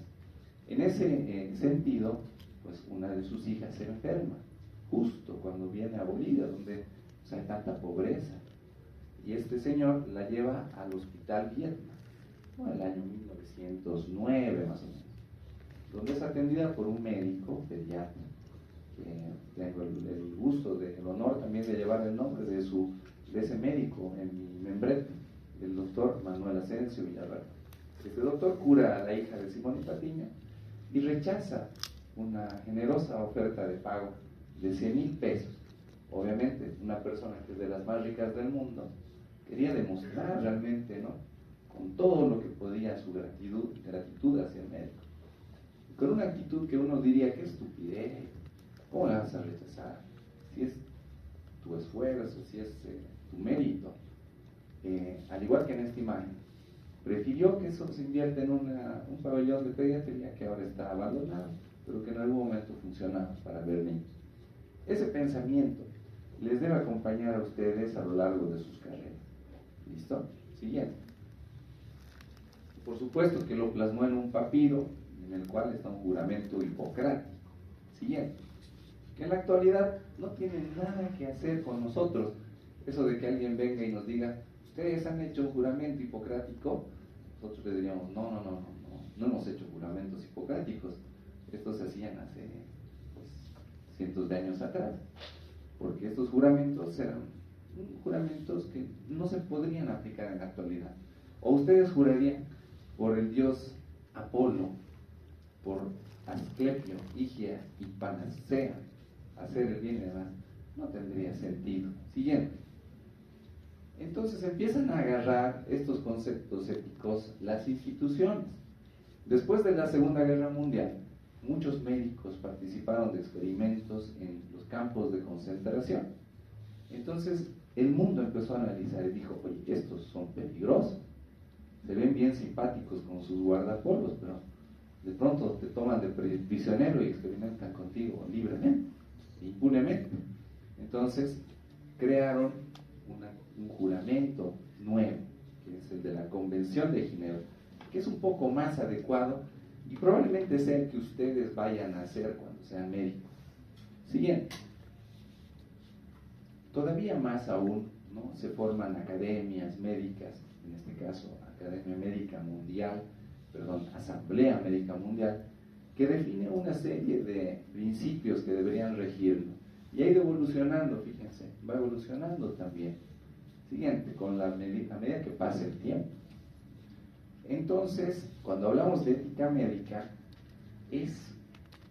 En ese sentido, pues una de sus hijas se enferma, justo cuando viene a Bolivia, donde hay tanta pobreza. Y este señor la lleva al Hospital Vietnam, ¿no?, el año 1909 más o menos, donde es atendida por un médico pediatra. Tengo el gusto, el honor también de llevar el nombre de ese médico en mi membrete, el doctor Manuel Asensio Villarreal. Este doctor cura a la hija de Simón Patiño y rechaza una generosa oferta de pago de 100,000 pesos. Obviamente, una persona que es de las más ricas del mundo quería demostrar realmente, ¿no?, con todo lo que podía, su gratitud hacia el médico. Con una actitud que uno diría: qué estupidez, ¿cómo la vas a rechazar? Si es tu esfuerzo, si es tu mérito. Al igual que en esta imagen, prefirió que eso se invierta en un pabellón de pediatría que ahora está abandonado, pero que en algún momento funcionaba para ver niños. Ese pensamiento les debe acompañar a ustedes a lo largo de sus carreras. ¿Listo? Siguiente. Por supuesto que lo plasmó en un papiro en el cual está un juramento hipocrático. Siguiente. Que en la actualidad no tiene nada que hacer con nosotros. Eso de que alguien venga y nos diga: ustedes han hecho un juramento hipocrático, nosotros le diríamos: no hemos hecho juramentos hipocráticos. Estos se hacían hace cientos de años atrás, porque estos juramentos eran juramentos que no se podrían aplicar en la actualidad. O ustedes jurarían por el dios Apolo, por Asclepio, Higia y Panacea, hacer el bien y demás, no tendría sentido. Siguiente. Entonces empiezan a agarrar estos conceptos éticos las instituciones. Después de la Segunda Guerra Mundial, muchos médicos participaron de experimentos en los campos de concentración. Entonces el mundo empezó a analizar y dijo: oye, estos son peligrosos, se ven bien simpáticos con sus guardapolvos, pero de pronto te toman de prisionero y experimentan contigo libremente, impunemente. Entonces crearon un juramento nuevo, que es el de la Convención de Ginebra, que es un poco más adecuado y probablemente sea el que ustedes vayan a hacer cuando sean médicos. Siguiente. Todavía más aún, ¿no?, se forman academias médicas, en este caso Academia Médica Mundial, Asamblea Médica Mundial, que define una serie de principios que deberían regirlo. Y ha ido evolucionando, fíjense, va evolucionando también. Siguiente, con a medida que pasa el tiempo. Entonces, cuando hablamos de ética médica, es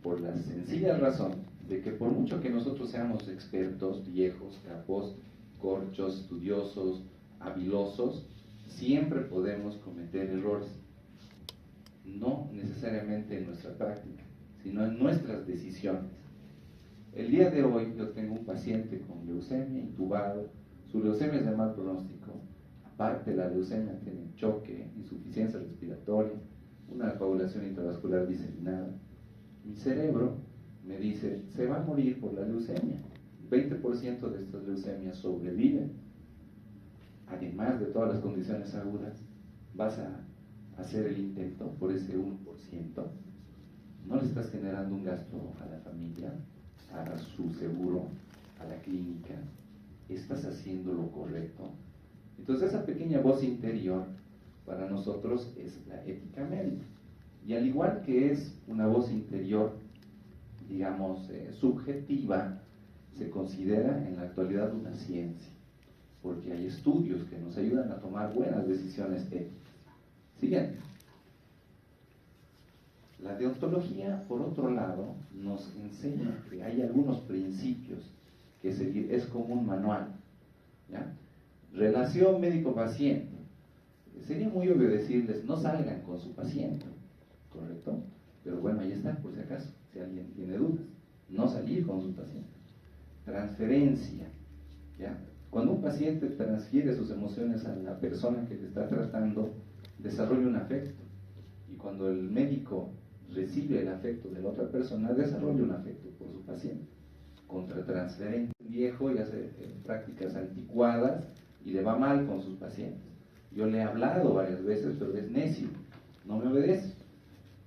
por la sencilla razón de que por mucho que nosotros seamos expertos, viejos, capos, corchos, estudiosos, habilosos, siempre podemos cometer errores. No necesariamente en nuestra práctica, sino en nuestras decisiones. El día de hoy yo tengo un paciente con leucemia intubado. Su leucemia es de mal pronóstico. Aparte, la leucemia tiene choque, insuficiencia respiratoria, una coagulación intravascular diseminada. mi cerebro me dice, se va a morir por la leucemia. 20% de estas leucemias sobreviven. Además de todas las condiciones agudas, vas a hacer el intento por ese 1%. No le estás generando un gasto a la familia, a su seguro, a la clínica. Estás haciendo lo correcto. Entonces esa pequeña voz interior para nosotros es la ética médica. Y al igual que es una voz interior, digamos, subjetiva, se considera en la actualidad una ciencia, porque hay estudios que nos ayudan a tomar buenas decisiones éticas. Siguiente. La deontología, por otro lado, nos enseña que hay algunos principios que seguir, es como un manual, ¿ya? Relación médico-paciente. Sería muy obvio decirles, no salgan con su paciente, ¿correcto? Pero bueno, ahí está, por si acaso, si alguien tiene dudas. No salir con su paciente. Transferencia, ¿ya? Cuando un paciente transfiere sus emociones a la persona que le está tratando, desarrolla un afecto. Y cuando el médico recibe el afecto de la otra persona, desarrolla un afecto por su paciente. Contratransferencia, viejo y hace prácticas anticuadas y le va mal con sus pacientes. Yo le he hablado varias veces, pero es necio, no me obedece.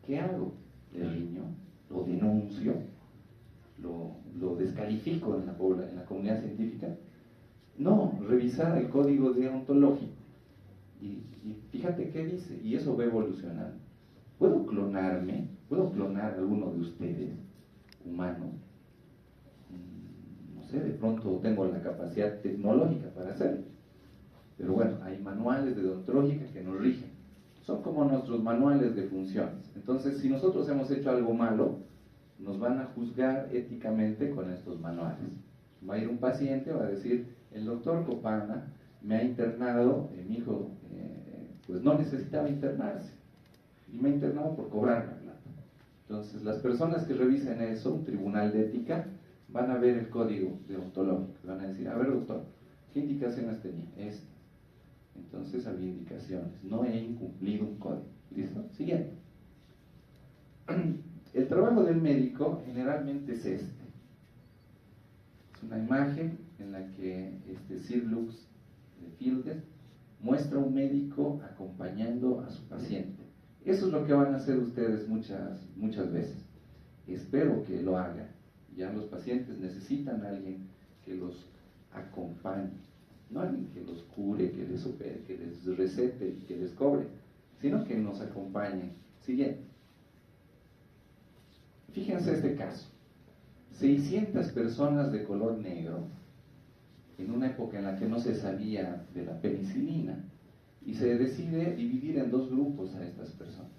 ¿Qué hago? Le riño, lo denuncio, lo descalifico en la comunidad científica. No, revisar el código deontológico. Y fíjate qué dice, y eso va evolucionando. ¿Puedo clonarme? ¿Puedo clonar a alguno de ustedes, humanos? No sé, de pronto tengo la capacidad tecnológica para hacerlo. Pero bueno, hay manuales de deontológica que nos rigen. Son como nuestros manuales de funciones. Entonces, si nosotros hemos hecho algo malo, nos van a juzgar éticamente con estos manuales. Va a ir un paciente, va a decir, el doctor Copana me ha internado, mi hijo pues no necesitaba internarse, y me ha internado por cobrar la plata. Entonces, las personas que revisen eso, un tribunal de ética, van a ver el código deontológico, van a decir, a ver doctor, ¿qué indicaciones tenía? Estas. Entonces había indicaciones, no he incumplido un código. ¿Listo? Siguiente. El trabajo del médico generalmente es este. Es una imagen en la que Sir Lux Fielder muestra a un médico acompañando a su paciente. Eso es lo que van a hacer ustedes muchas veces. Espero que lo hagan. Ya los pacientes necesitan a alguien que los acompañe. No alguien que los cure, que les opere, que les recete y que les cobre, sino que nos acompañe. Siguiente. Fíjense este caso. 600 personas de color negro, en una época en la que no se sabía de la penicilina, y se decide dividir en dos grupos a estas personas,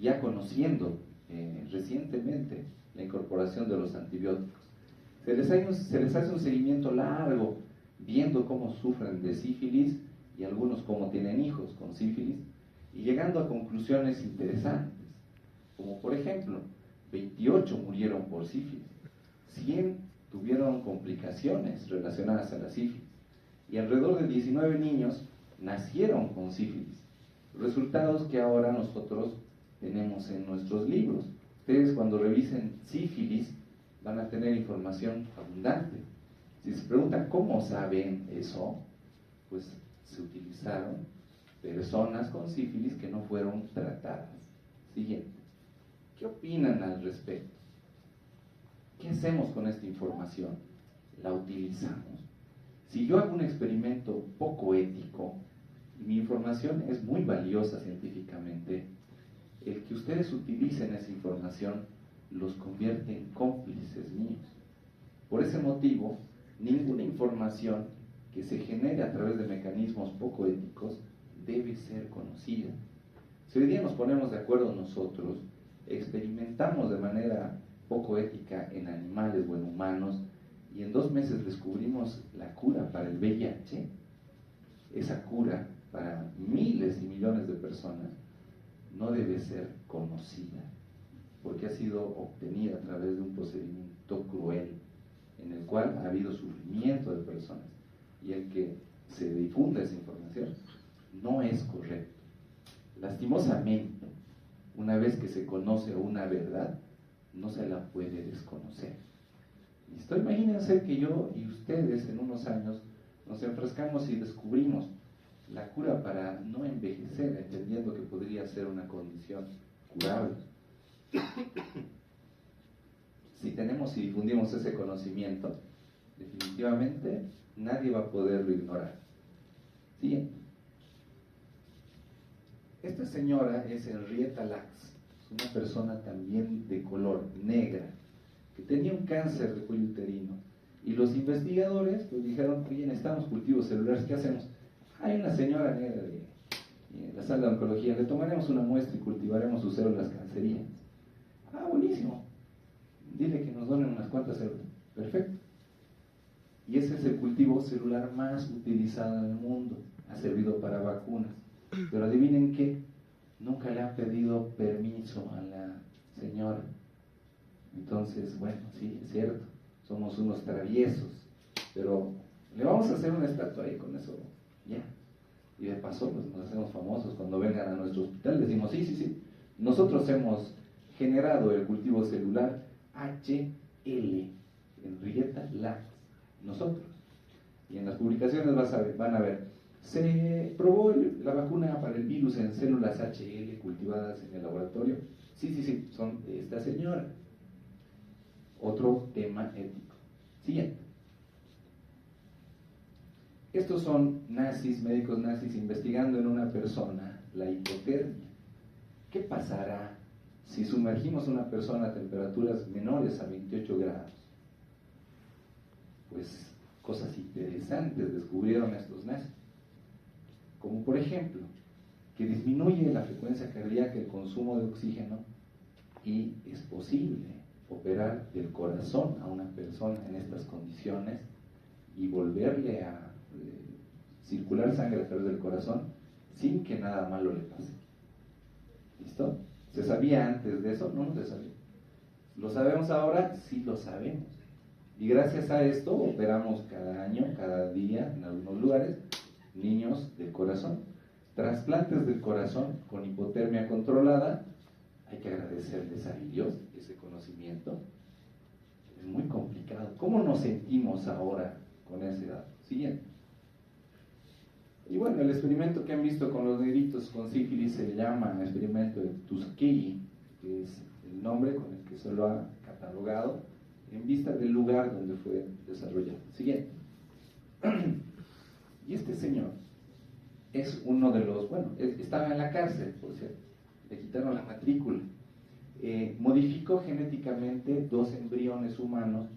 ya conociendo recientemente la incorporación de los antibióticos. Se les hace un seguimiento largo, viendo cómo sufren de sífilis y algunos cómo tienen hijos con sífilis, y llegando a conclusiones interesantes, como por ejemplo, 28 murieron por sífilis, 100 tuvieron complicaciones relacionadas a la sífilis, y alrededor de 19 niños nacieron con sífilis. Resultados que ahora nosotros tenemos en nuestros libros. Ustedes cuando revisen sífilis van a tener información abundante. Si se preguntan cómo saben eso, pues se utilizaron personas con sífilis que no fueron tratadas. Siguiente. ¿Qué opinan al respecto? ¿Qué hacemos con esta información? ¿La utilizamos? Si yo hago un experimento poco ético, y mi información es muy valiosa científicamente, el que ustedes utilicen esa información los convierte en cómplices míos. Por ese motivo, ninguna información que se genere a través de mecanismos poco éticos debe ser conocida. Si hoy día nos ponemos de acuerdo nosotros, experimentamos de manera poco ética en animales o en humanos, y en 2 meses descubrimos la cura para el VIH, esa cura para miles y millones de personas no debe ser conocida, porque ha sido obtenida a través de un procedimiento cruel, en el cual ha habido sufrimiento de personas, y el que se difunda esa información no es correcto. Lastimosamente, una vez que se conoce una verdad, no se la puede desconocer. ¿Listo? Imagínense que yo y ustedes en unos años nos enfrascamos y descubrimos la cura para no envejecer, entendiendo que podría ser una condición curable. Si tenemos y difundimos ese conocimiento, definitivamente nadie va a poderlo ignorar. Siguiente. Esta señora es Henrietta Lacks, es una persona también de color negra, que tenía un cáncer de cuello uterino. Y los investigadores pues dijeron, oye, necesitamos cultivos celulares, ¿qué hacemos? Hay una señora negra de la sala de oncología, le tomaremos una muestra y cultivaremos sus células cancerígenas. Ah, buenísimo. Dile que nos donen unas cuantas células. Perfecto. Y ese es el cultivo celular más utilizado en el mundo. Ha servido para vacunas. Pero adivinen qué, nunca le han pedido permiso a la señora. Entonces, bueno, sí, es cierto, somos unos traviesos, pero le vamos a hacer una estatua ahí con eso, ya. Y de paso, pues nos hacemos famosos cuando vengan a nuestro hospital, decimos, sí, nosotros hemos generado el cultivo celular HL, Henrietta Lacks, nosotros. Y en las publicaciones van a ver, se probó la vacuna para el virus en células HL cultivadas en el laboratorio. Sí, son de esta señora. Otro tema ético. Siguiente. Estos son nazis, médicos nazis, investigando en una persona la hipotermia. ¿Qué pasará si sumergimos a una persona a temperaturas menores a 28 grados? Pues cosas interesantes descubrieron estos nazis. Como por ejemplo, que disminuye la frecuencia cardíaca, el consumo de oxígeno, y es posible operar del corazón a una persona en estas condiciones y volverle a circular sangre a través del corazón sin que nada malo le pase. ¿Listo? ¿Se sabía antes de eso? No se sabía. ¿Lo sabemos ahora? Sí lo sabemos. Y gracias a esto operamos cada año, cada día, en algunos lugares, niños del corazón. Trasplantes del corazón con hipotermia controlada. Hay que agradecerles a Dios ese conocimiento. Es muy complicado. ¿Cómo nos sentimos ahora con ese dato? Siguiente. Y bueno, el experimento que han visto con los negritos con sífilis se llama experimento de Tuskegee, que es el nombre con el que se lo ha catalogado en vista del lugar donde fue desarrollado. Siguiente. Y este señor es uno de los, bueno, estaba en la cárcel, por cierto, le quitaron la matrícula, modificó genéticamente 2 embriones humanos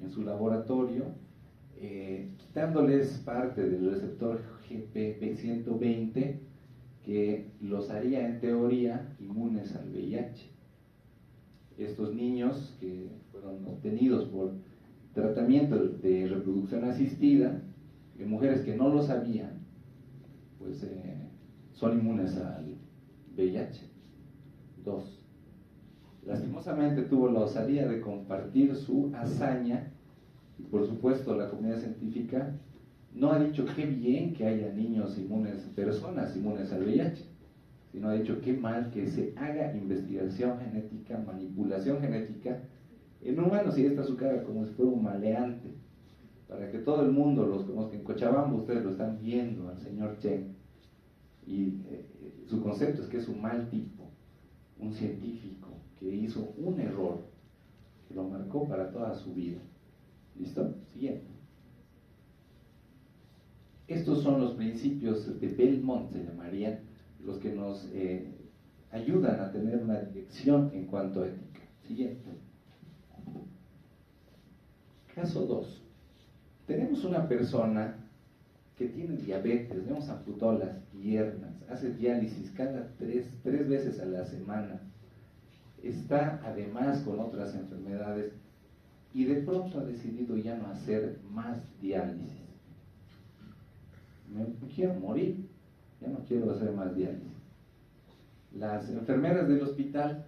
en su laboratorio, quitándoles parte del receptor GPP120 que los haría en teoría inmunes al VIH. Estos niños que fueron obtenidos por tratamiento de reproducción asistida, de mujeres que no lo sabían, pues son inmunes al VIH. 2. Lastimosamente tuvo la osadía de compartir su hazaña y por supuesto la comunidad científica no ha dicho qué bien que haya niños inmunes, personas inmunes al VIH, sino ha dicho qué mal que se haga investigación genética, manipulación genética en humanos, y esta su cara como si fuera un maleante, para que todo el mundo los conozca. En Cochabamba ustedes lo están viendo al señor Chen, y su concepto es que es un mal tipo, un científico que hizo un error que lo marcó para toda su vida. ¿Listo? Siguiente. Estos son los principios de Belmont, se llamarían, los que nos ayudan a tener una dirección en cuanto a ética. Siguiente. Caso 2. Tenemos una persona que tiene diabetes, le hemos amputado las piernas, hace diálisis cada tres veces a la semana, está además con otras enfermedades y de pronto ha decidido ya no hacer más diálisis. Me quiero morir, ya no quiero hacer más diálisis. Las enfermeras del hospital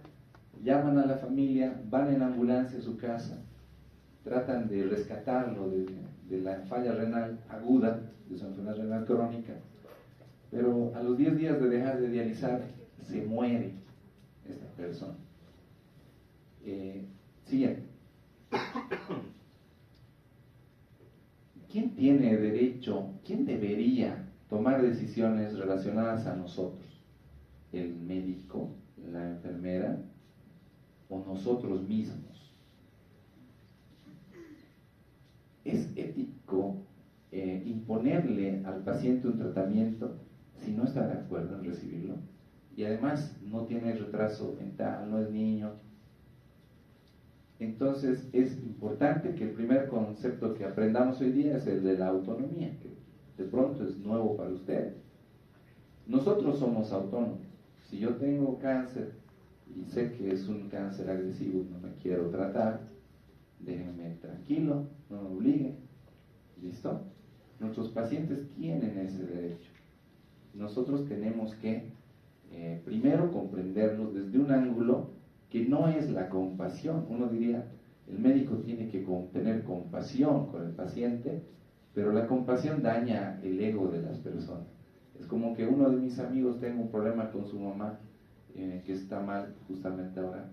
llaman a la familia, van en ambulancia a su casa, tratan de rescatarlo de la falla renal aguda, de su enfermedad renal crónica, pero a los 10 días de dejar de dializar se muere esta persona. Siguiente. ¿Quién tiene derecho, quién debería tomar decisiones relacionadas a nosotros? ¿El médico, la enfermera o nosotros mismos? ¿Es ético imponerle al paciente un tratamiento si no está de acuerdo en recibirlo? Y además no tiene retraso mental, no es niño. Entonces es importante que el primer concepto que aprendamos hoy día es el de la autonomía, que de pronto es nuevo para ustedes. Nosotros somos autónomos. Si yo tengo cáncer y sé que es un cáncer agresivo y no me quiero tratar, déjenme tranquilo, no me obliguen. ¿Listo? Nuestros pacientes tienen ese derecho. Nosotros tenemos que primero comprenderlos desde un ángulo que no es la compasión. Uno diría, el médico tiene que tener compasión con el paciente, pero la compasión daña el ego de las personas. Es como que uno de mis amigos tenga un problema con su mamá, que está mal justamente ahora,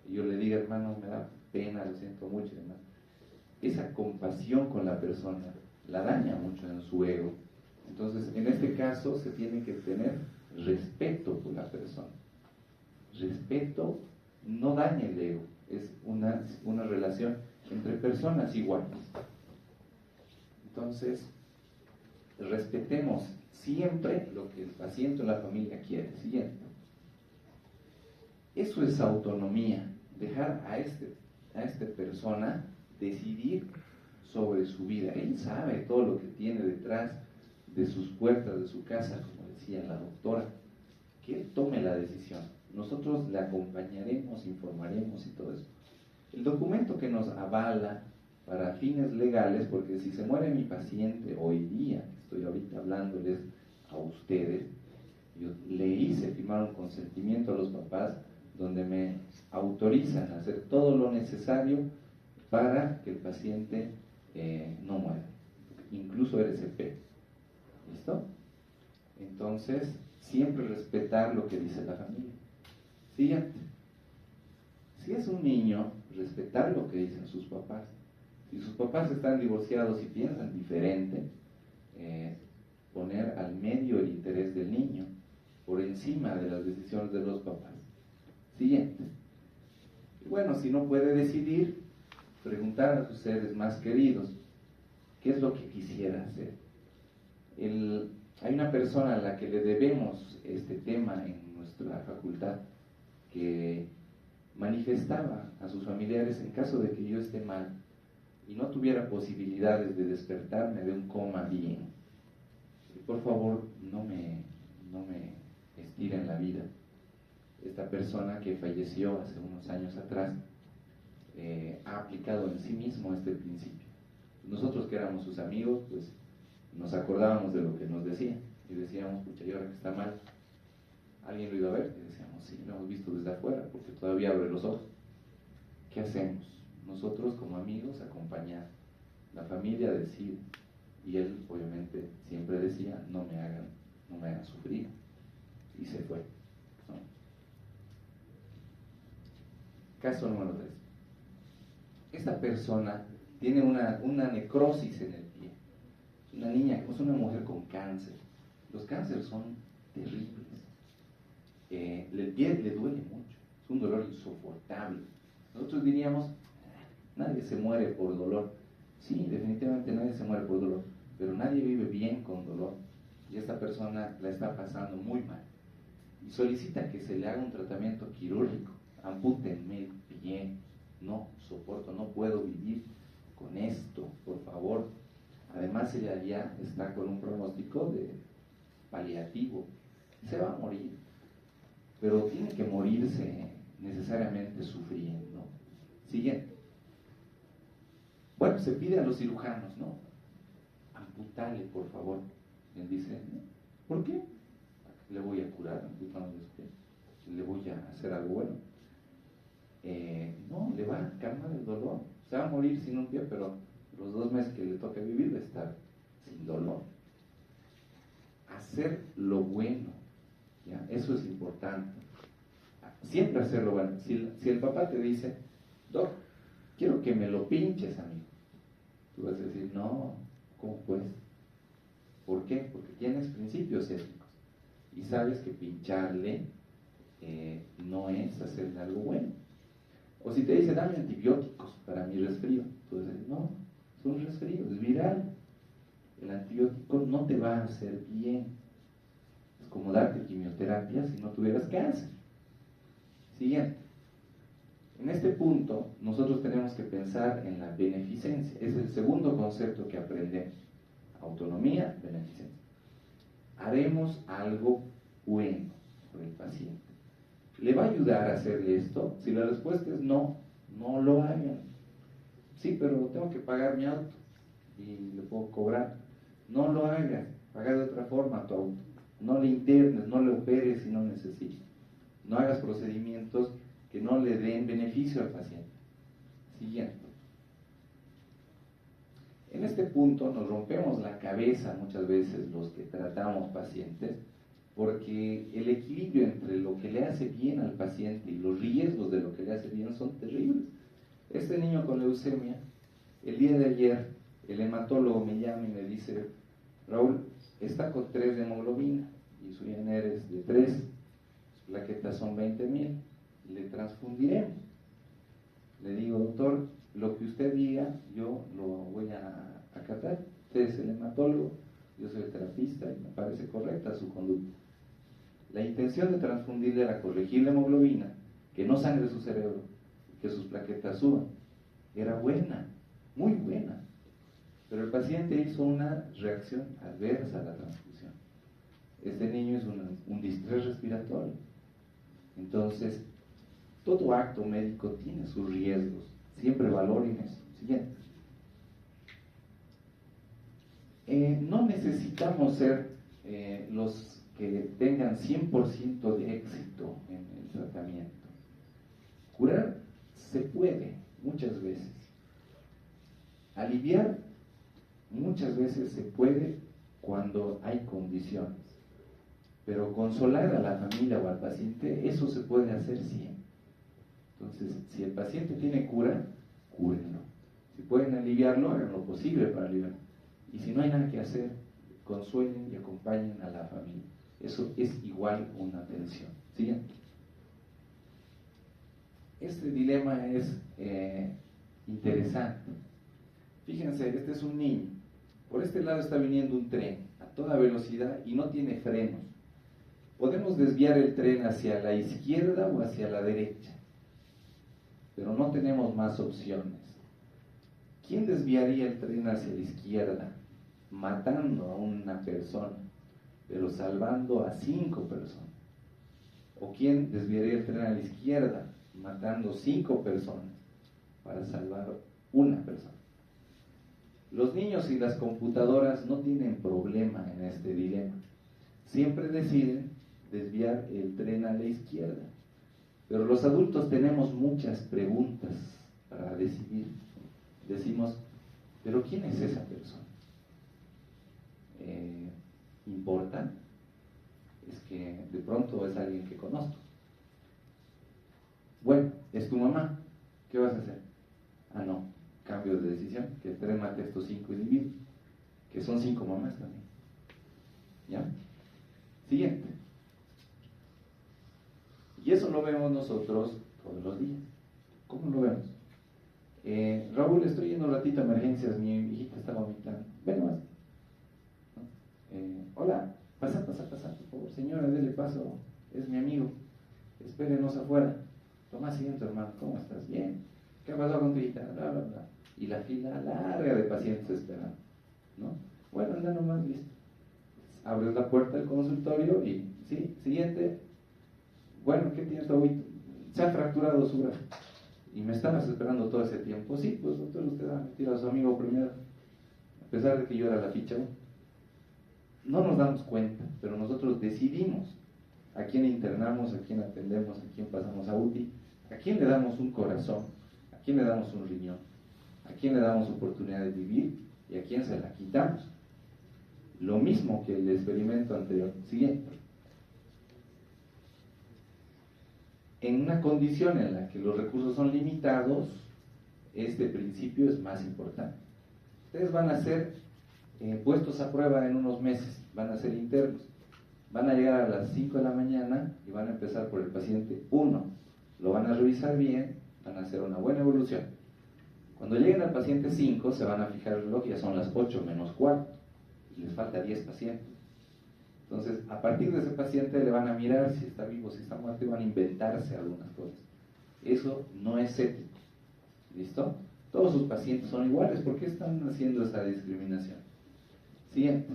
y yo le diga, hermano, me da pena, lo siento mucho y demás. Esa compasión con la persona la daña mucho en su ego. Entonces, en este caso, se tiene que tener respeto por la persona. Respeto no daña el ego, es una relación entre personas iguales. Entonces, respetemos siempre lo que el paciente o la familia quiere. Siguiente. Eso es autonomía, dejar a esta persona decidir sobre su vida. Él sabe todo lo que tiene detrás de sus puertas, de su casa, como decía la doctora, que él tome la decisión. Nosotros le acompañaremos, informaremos y todo eso. El documento que nos avala para fines legales, porque si se muere mi paciente hoy día, estoy ahorita hablándoles a ustedes, yo le hice firmar un consentimiento a los papás donde me autorizan a hacer todo lo necesario para que el paciente no muera, incluso RCP. ¿Listo? Entonces, siempre respetar lo que dice la familia. Siguiente. Si es un niño, respetar lo que dicen sus papás. Si sus papás están divorciados y piensan diferente, poner al medio el interés del niño por encima de las decisiones de los papás. Siguiente. Y bueno, si no puede decidir, preguntar a sus seres más queridos, ¿qué es lo que quisiera hacer? Hay una persona a la que le debemos este tema en nuestra facultad que manifestaba a sus familiares en caso de que yo esté mal y no tuviera posibilidades de despertarme de un coma bien, por favor no me estiren la vida. Esta persona que falleció hace unos años atrás ha aplicado en sí mismo este principio. Nosotros que éramos sus amigos, pues nos acordábamos de lo que nos decía y decíamos, pucha, y ahora que está mal, ¿alguien lo iba a ver? Y decíamos, sí, lo hemos visto desde afuera porque todavía abre los ojos. ¿Qué hacemos? Nosotros como amigos acompañar. La familia decide y él obviamente siempre decía, no me hagan sufrir, y se fue, ¿no? Caso número 3. Esta persona tiene una necrosis en el pie. Una niña, es una mujer con cáncer. Los cánceres son terribles. El pie le duele mucho, es un dolor insoportable. Nosotros diríamos, nadie se muere por dolor. Sí, definitivamente nadie se muere por dolor, pero nadie vive bien con dolor. Y esta persona la está pasando muy mal. Y solicita que se le haga un tratamiento quirúrgico. Ampútenme el pie, no soporto, no puedo vivir con esto, por favor. Además ella ya está con un pronóstico de paliativo, se va a morir, pero tiene que morirse necesariamente sufriendo. Siguiente. Bueno, se pide a los cirujanos, ¿no? Amputale, por favor. Él dice, ¿por qué? Le voy a curar amputando los pies, le voy a hacer algo bueno. No, le va a calmar el dolor. Se va a morir sin un pie, pero los 2 meses que le toca vivir va a estar sin dolor. Hacer lo bueno, ¿ya? Eso es importante. Siempre hacer lo bueno. Si el papá te dice, Doc, quiero que me lo pinches, amigo. Tú vas a decir, no, ¿cómo pues? ¿Por qué? Porque tienes principios éticos y sabes que pincharle no es hacerle algo bueno. O si te dice, dame antibióticos para mi resfrío, tú dices, no, es un resfrío, es viral. El antibiótico no te va a hacer bien. Es como darte quimioterapia si no tuvieras cáncer. Siguiente. En este punto, nosotros tenemos que pensar en la beneficencia. Es el segundo concepto que aprendemos. Autonomía, beneficencia. Haremos algo bueno por el paciente. ¿Le va a ayudar a hacerle esto? Si la respuesta es no, no lo hagan. Sí, pero tengo que pagar mi auto y le puedo cobrar. No lo hagas, paga de otra forma tu auto. No le internes, no le operes si no necesitas. No hagas procedimientos que no le den beneficio al paciente. Siguiente. En este punto nos rompemos la cabeza muchas veces los que tratamos pacientes, porque el equilibrio entre lo que le hace bien al paciente y los riesgos de lo que le hace bien son terribles. Este niño con leucemia, el día de ayer, el hematólogo me llama y me dice, Raúl, está con 3 de hemoglobina y su INR es de 3, sus plaquetas son 20,000, le transfundiremos. Le digo, doctor, lo que usted diga, yo lo voy a acatar. Usted es el hematólogo, yo soy el terapista y me parece correcta su conducta. La intención de transfundirle era corregir la hemoglobina, que no sangre su cerebro, que sus plaquetas suban. Era buena, muy buena. Pero el paciente hizo una reacción adversa a la transfusión. Este niño es un distrés respiratorio. Entonces, todo acto médico tiene sus riesgos. Siempre valoren eso. Siguiente. No necesitamos ser los que tengan 100% de éxito en el tratamiento. Curar se puede muchas veces. Aliviar muchas veces se puede cuando hay condiciones. Pero consolar a la familia o al paciente, eso se puede hacer siempre. Entonces, si el paciente tiene cura, cúrenlo. Si pueden aliviarlo, hagan lo posible para aliviarlo. Y si no hay nada que hacer, consuelen y acompañen a la familia. Eso es igual una atención. Siguiente. Este dilema es interesante. Fíjense, este es un niño. Por este lado está viniendo un tren a toda velocidad y no tiene frenos. Podemos desviar el tren hacia la izquierda o hacia la derecha, pero no tenemos más opciones. ¿Quién desviaría el tren hacia la izquierda, matando a una persona, pero salvando a 5 personas? ¿O quién desviaría el tren a la izquierda, matando 5 personas, para salvar una persona? Los niños y las computadoras no tienen problema en este dilema. Siempre deciden desviar el tren a la izquierda. Pero los adultos tenemos muchas preguntas para decidir. Decimos, ¿pero quién es esa persona? ¿Importa? Es que de pronto es alguien que conozco. Bueno, es tu mamá. ¿Qué vas a hacer? Ah, no, cambio de decisión, que el tren mate a estos 5 individuos, que son 5 mamás también. ¿Ya? Siguiente. Y eso lo vemos nosotros todos los días. ¿Cómo lo vemos? Raúl, estoy yendo un ratito a emergencias, mi hijita está vomitando. Ven más. Hola, pasa, por favor. Señora, dele paso, es mi amigo. Espérenos afuera. Toma asiento, hermano, ¿cómo estás? Bien. ¿Qué ha pasado con tu hijita? Bla, bla, bla. Y la fila larga de pacientes esperando, ¿no? Bueno, anda nomás, listo. Abres la puerta del consultorio y, sí, siguiente. Bueno, ¿qué tiene tu abuelito? Se ha fracturado su brazo. Y me estabas esperando todo ese tiempo. Sí, pues doctor, usted va a meter a su amigo primero. A pesar de que yo era la ficha 1. No nos damos cuenta, pero nosotros decidimos a quién internamos, a quién atendemos, a quién pasamos a UTI, a quién le damos un corazón, a quién le damos un riñón, a quién le damos oportunidad de vivir y a quién se la quitamos. Lo mismo que el experimento anterior. Siguiente. En una condición en la que los recursos son limitados, este principio es más importante. Ustedes van a ser puestos a prueba en unos meses, van a ser internos. Van a llegar a las 5 de la mañana y van a empezar por el paciente 1. Lo van a revisar bien, van a hacer una buena evolución. Cuando lleguen al paciente 5, se van a fijar el reloj, ya son las 8 menos cuarto. Y les falta 10 pacientes. Entonces, a partir de ese paciente le van a mirar si está vivo, si está muerto, y van a inventarse algunas cosas. Eso no es ético. ¿Listo? Todos sus pacientes son iguales. ¿Por qué están haciendo esa discriminación? Siguiente.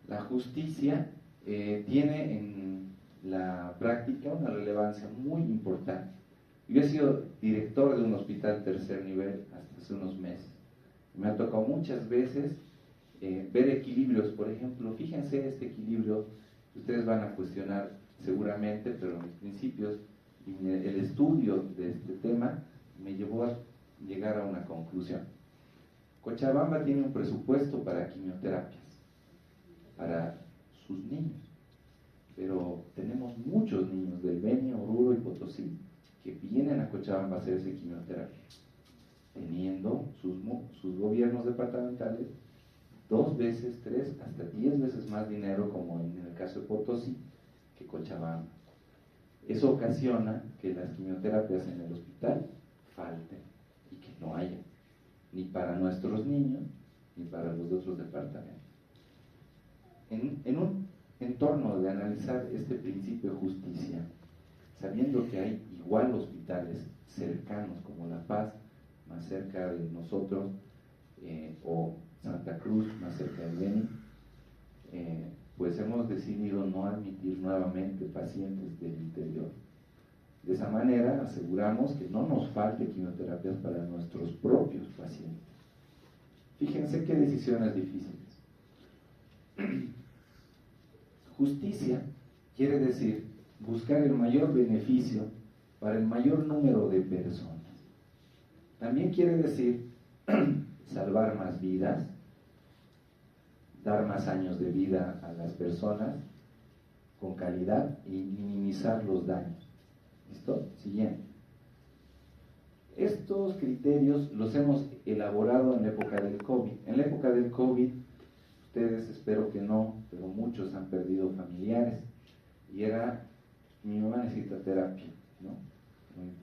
La justicia tiene en la práctica una relevancia muy importante. Yo he sido director de un hospital tercer nivel hasta hace unos meses. Me ha tocado muchas veces ver equilibrios. Por ejemplo, fíjense este equilibrio, ustedes van a cuestionar seguramente, pero mis principios y el estudio de este tema me llevó a llegar a una conclusión. Cochabamba tiene un presupuesto para quimioterapias para sus niños, pero tenemos muchos niños del Beni, Oruro y Potosí que vienen a Cochabamba a hacerse quimioterapia, teniendo sus gobiernos departamentales 2 veces, 3, hasta 10 veces más dinero, como en el caso de Potosí, que Cochabamba. Eso ocasiona que las quimioterapias en el hospital falten y que no haya, ni para nuestros niños, ni para los de otros departamentos. En un entorno de analizar este principio de justicia, sabiendo que hay igual hospitales cercanos como La Paz, más cerca de nosotros, o Santa Cruz, más cerca del Beni, pues hemos decidido no admitir nuevamente pacientes del interior. De esa manera aseguramos que no nos falte quimioterapias para nuestros propios pacientes. Fíjense qué decisiones difíciles. Justicia quiere decir buscar el mayor beneficio para el mayor número de personas. También quiere decir salvar más vidas, dar más años de vida a las personas con calidad y minimizar los daños. ¿Listo? Siguiente. Estos criterios los hemos elaborado en la época del COVID. En la época del COVID, ustedes espero que no, pero muchos han perdido familiares. Y era, mi mamá necesita terapia, ¿no?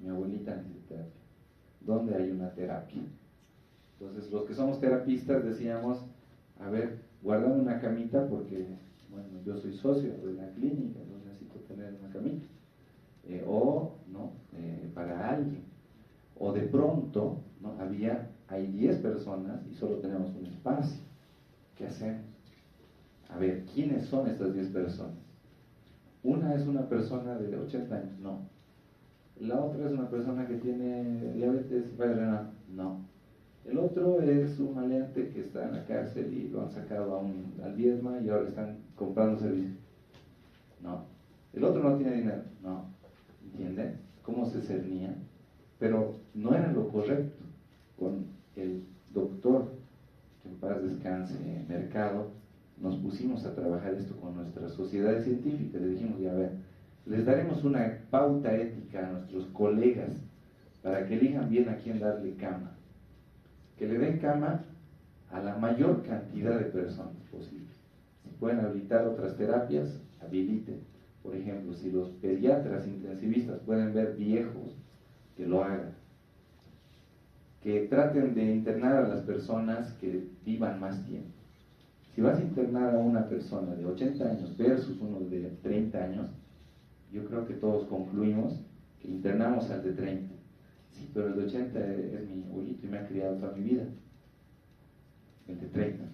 Mi abuelita necesita terapia. ¿Dónde hay una terapia? Entonces, los que somos terapistas decíamos, a ver, guardame una camita porque, bueno, yo soy socio de la clínica, entonces necesito tener una camita. Para alguien. O de pronto, ¿no? Hay 10 personas y solo tenemos un espacio. ¿Qué hacemos? A ver, ¿quiénes son estas 10 personas? Una es una persona de 80 años, no. La otra es una persona que tiene diabetes y falla renal, no. El otro es un maleante que está en la cárcel y lo han sacado al diezma y ahora están comprando servicios. No. El otro no tiene dinero, no. ¿Entienden? ¿Cómo se cernía? Pero no era lo correcto. Con el doctor, que en paz descanse, Mercado, nos pusimos a trabajar esto con nuestras sociedades científicas. Le dijimos, ya ver, les daremos una pauta ética a nuestros colegas para que elijan bien a quién darle cama. Que le den cama a la mayor cantidad de personas posible. Si pueden habilitar otras terapias, habiliten. Por ejemplo, si los pediatras intensivistas pueden ver viejos, que lo hagan. Que traten de internar a las personas que vivan más tiempo. Si vas a internar a una persona de 80 años versus uno de 30 años, yo creo que todos concluimos que internamos al de 30. Sí, pero el de 80 es mi abuelito y me ha criado toda mi vida. El de 30.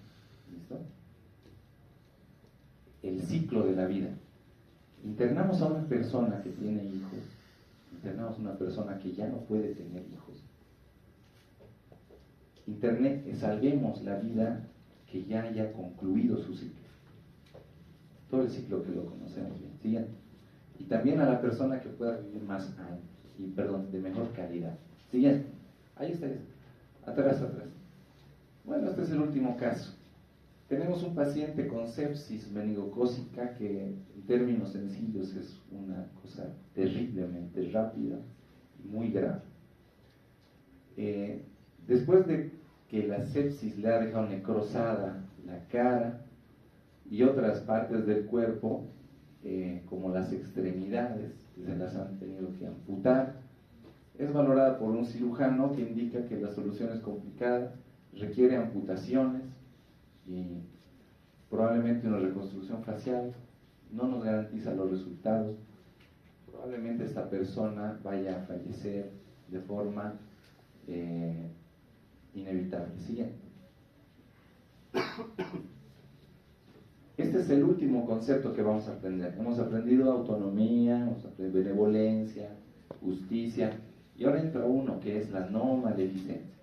¿Listo? El ciclo de la vida. Internamos a una persona que tiene hijos, internamos a una persona que ya no puede tener hijos. Salvemos la vida que ya haya concluido su ciclo. Todo el ciclo que lo conocemos bien. Siguiente. Y también a la persona que pueda vivir más años, de mejor calidad. Siguiente. Ahí está. Atrás. Bueno, este es el último caso. Tenemos un paciente con sepsis meningocócica que en términos sencillos es una cosa terriblemente rápida y muy grave. Después de que la sepsis le ha dejado necrosada la cara y otras partes del cuerpo, como las extremidades, se las han tenido que amputar, es valorada por un cirujano que indica que la solución es complicada, requiere amputaciones y probablemente una reconstrucción facial, no nos garantiza los resultados, probablemente esta persona vaya a fallecer de forma inevitable. Siguiente. Este es el último concepto que vamos a aprender. Hemos aprendido autonomía, hemos aprendido benevolencia, justicia, y ahora entra uno que es la no maleficencia.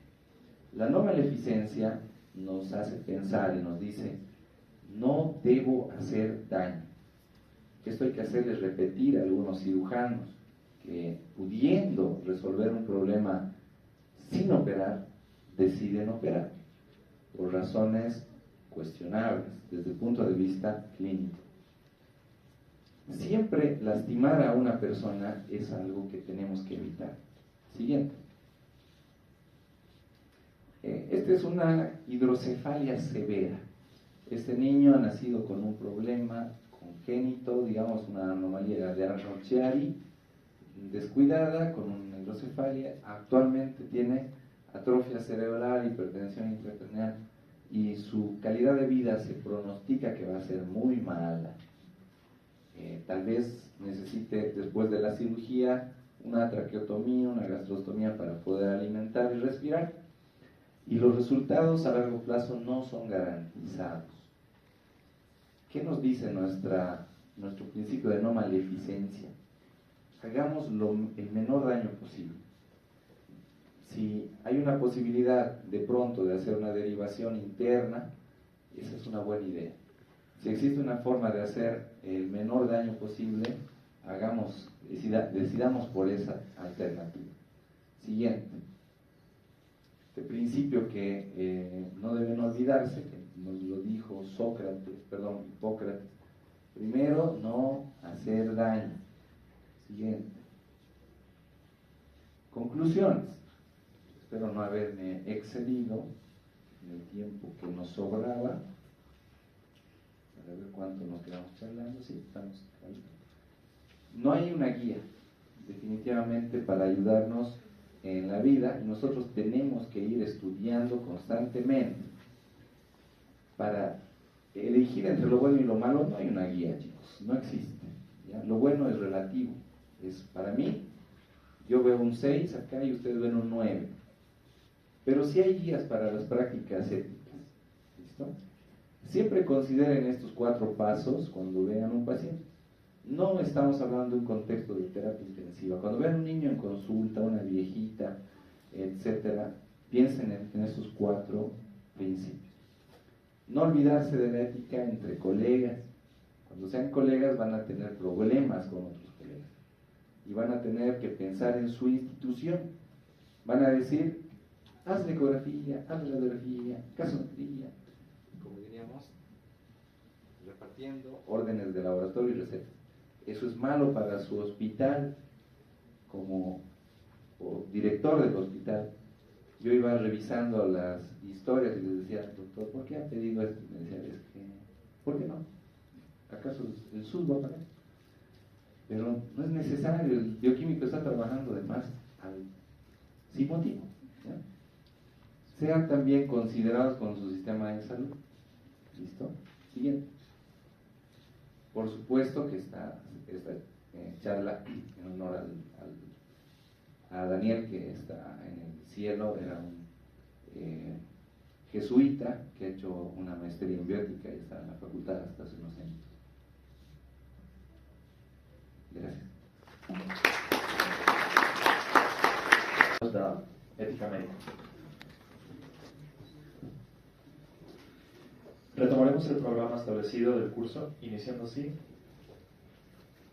La no maleficencia nos hace pensar y nos dice, no debo hacer daño. Esto hay que hacerles repetir a algunos cirujanos que, pudiendo resolver un problema sin operar, deciden operar por razones cuestionables desde el punto de vista clínico. Siempre lastimar a una persona es algo que tenemos que evitar. Siguiente. Esta es una hidrocefalia severa. Este niño ha nacido con un problema congénito, digamos una anomalía de Arnold-Chiari, descuidada, con una hidrocefalia. Actualmente tiene atrofia cerebral, hipertensión intracraneal, y su calidad de vida se pronostica que va a ser muy mala. Tal vez necesite, después de la cirugía, una traqueotomía, una gastrostomía para poder alimentar y respirar, y los resultados a largo plazo no son garantizados. ¿Qué nos dice nuestro principio de no maleficencia? Hagamos el menor daño posible. Si hay una posibilidad de pronto de hacer una derivación interna, esa es una buena idea. Si existe una forma de hacer el menor daño posible, decidamos por esa alternativa. Siguiente. Este principio que no deben olvidarse, que nos lo dijo Hipócrates. Primero, no hacer daño. Siguiente. Conclusiones. Espero no haberme excedido en el tiempo que nos sobraba. A ver cuánto nos quedamos charlando. Sí, estamos ahí. No hay una guía, definitivamente, para ayudarnos en la vida, y nosotros tenemos que ir estudiando constantemente. Para elegir entre lo bueno y lo malo no hay una guía, chicos, no existe, ¿ya? Lo bueno es relativo, es para mí, yo veo un 6 acá y ustedes ven un 9, pero sí hay guías para las prácticas éticas, ¿listo? Siempre consideren estos 4 pasos cuando vean un paciente. No estamos hablando de un contexto de terapia intensiva. Cuando vean un niño en consulta, una viejita, etcétera, piensen en estos 4 principios. No olvidarse de la ética entre colegas. Cuando sean colegas van a tener problemas con otros colegas y van a tener que pensar en su institución. Van a decir, haz la ecografía, haz la radiografía, gasometría, como diríamos, repartiendo órdenes de laboratorio y recetas. Eso es malo para su hospital. Como director del hospital, yo iba revisando las historias y les decía, doctor, ¿por qué ha pedido esto? Y me decía, ¿por qué no? ¿Acaso el SUS va a pagar? Pero no es necesario, el bioquímico está trabajando de más sin motivo, ¿ya? Sean también considerados con su sistema de salud. ¿Listo? Siguiente. Por supuesto que esta charla en honor a Daniel, que está en el cielo, era un jesuita que ha hecho una maestría en biótica y está en la facultad hasta hace unos años. Gracias. La ética médica. Retomaremos el programa establecido del curso, iniciando así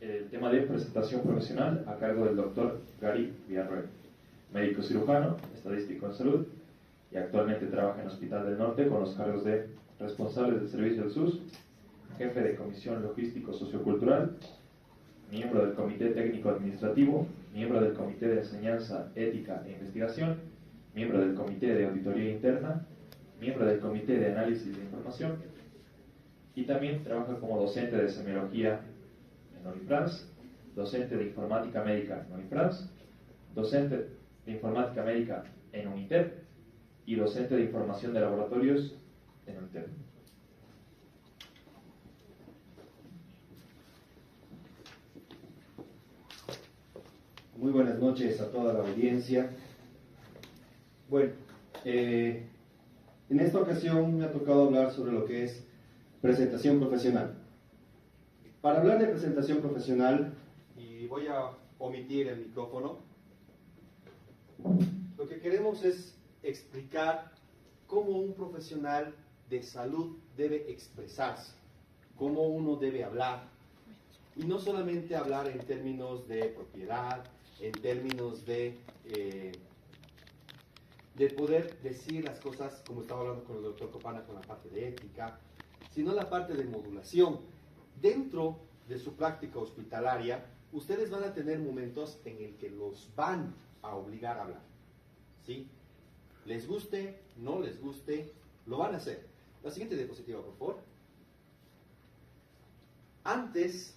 el tema de presentación profesional a cargo del doctor Gary Villarroel, médico cirujano, estadístico en salud, y actualmente trabaja en Hospital del Norte con los cargos de responsables del servicio del SUS, jefe de comisión logístico sociocultural, miembro del comité técnico administrativo, miembro del comité de enseñanza, ética e investigación miembro del Comité de Auditoría Interna, miembro del Comité de Análisis de Información y también trabaja como docente de semiología en Unifrance, docente de informática médica en Unifrance, docente de informática médica en UNITEP y docente de información de laboratorios en UNITEP. Muy buenas noches a toda la audiencia. Bueno, en esta ocasión me ha tocado hablar sobre lo que es presentación profesional. Para hablar de presentación profesional, y voy a omitir el micrófono, lo que queremos es explicar cómo un profesional de salud debe expresarse, cómo uno debe hablar, y no solamente hablar en términos de propiedad, en términos de poder decir las cosas, como estaba hablando con el doctor Copana, con la parte de ética, sino la parte de modulación. Dentro de su práctica hospitalaria, ustedes van a tener momentos en el que los van a obligar a hablar, ¿sí? Les guste, no les guste, lo van a hacer. La siguiente diapositiva, por favor. Antes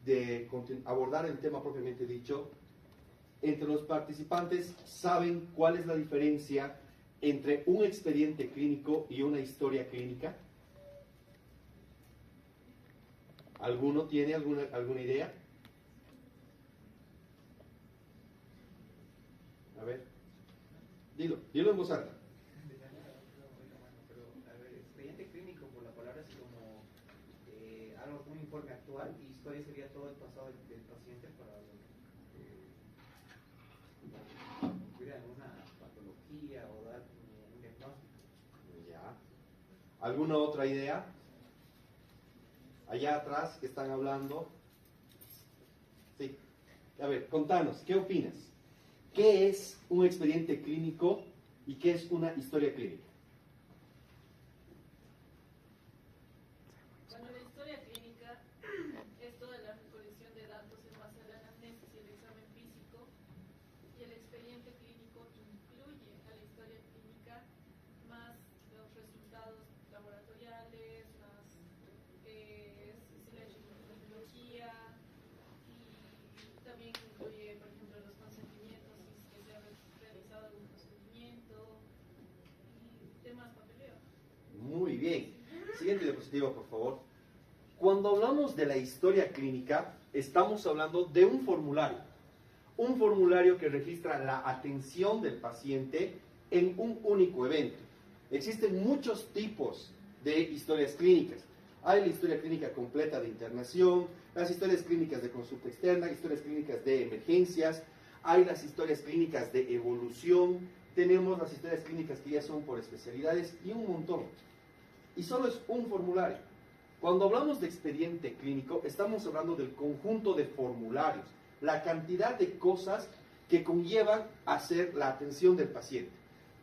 de abordar el tema propiamente dicho, entre los participantes saben cuál es la diferencia entre un expediente clínico y una historia clínica. ¿Alguno tiene alguna idea? A ver, dilo en voz alta. Expediente clínico, por la palabra, es como un informe actual, y historia sería todo el pasado del paciente para incluir alguna patología o dar un diagnóstico. Ya. ¿Alguna otra idea? Allá atrás que están hablando. Sí. A ver, contanos, ¿qué opinas? ¿Qué es un expediente clínico y qué es una historia clínica? Bueno, la historia clínica es toda la recolección de datos en base a la anamnesis y el examen físico, y el expediente clínico incluye a la historia clínica más los resultados laboratoriales, más la epidemiología, y también incluye, por ejemplo, los consentimientos, si es que se ha realizado algún procedimiento, y demás papeleo. Muy bien. Siguiente diapositiva, por favor. Cuando hablamos de la historia clínica, estamos hablando de un formulario que registra la atención del paciente en un único evento. Existen muchos tipos de historias clínicas. Hay la historia clínica completa de internación, las historias clínicas de consulta externa, historias clínicas de emergencias, hay las historias clínicas de evolución, tenemos las historias clínicas que ya son por especialidades y un montón. Y solo es un formulario. Cuando hablamos de expediente clínico, estamos hablando del conjunto de formularios, la cantidad de cosas que conllevan hacer la atención del paciente.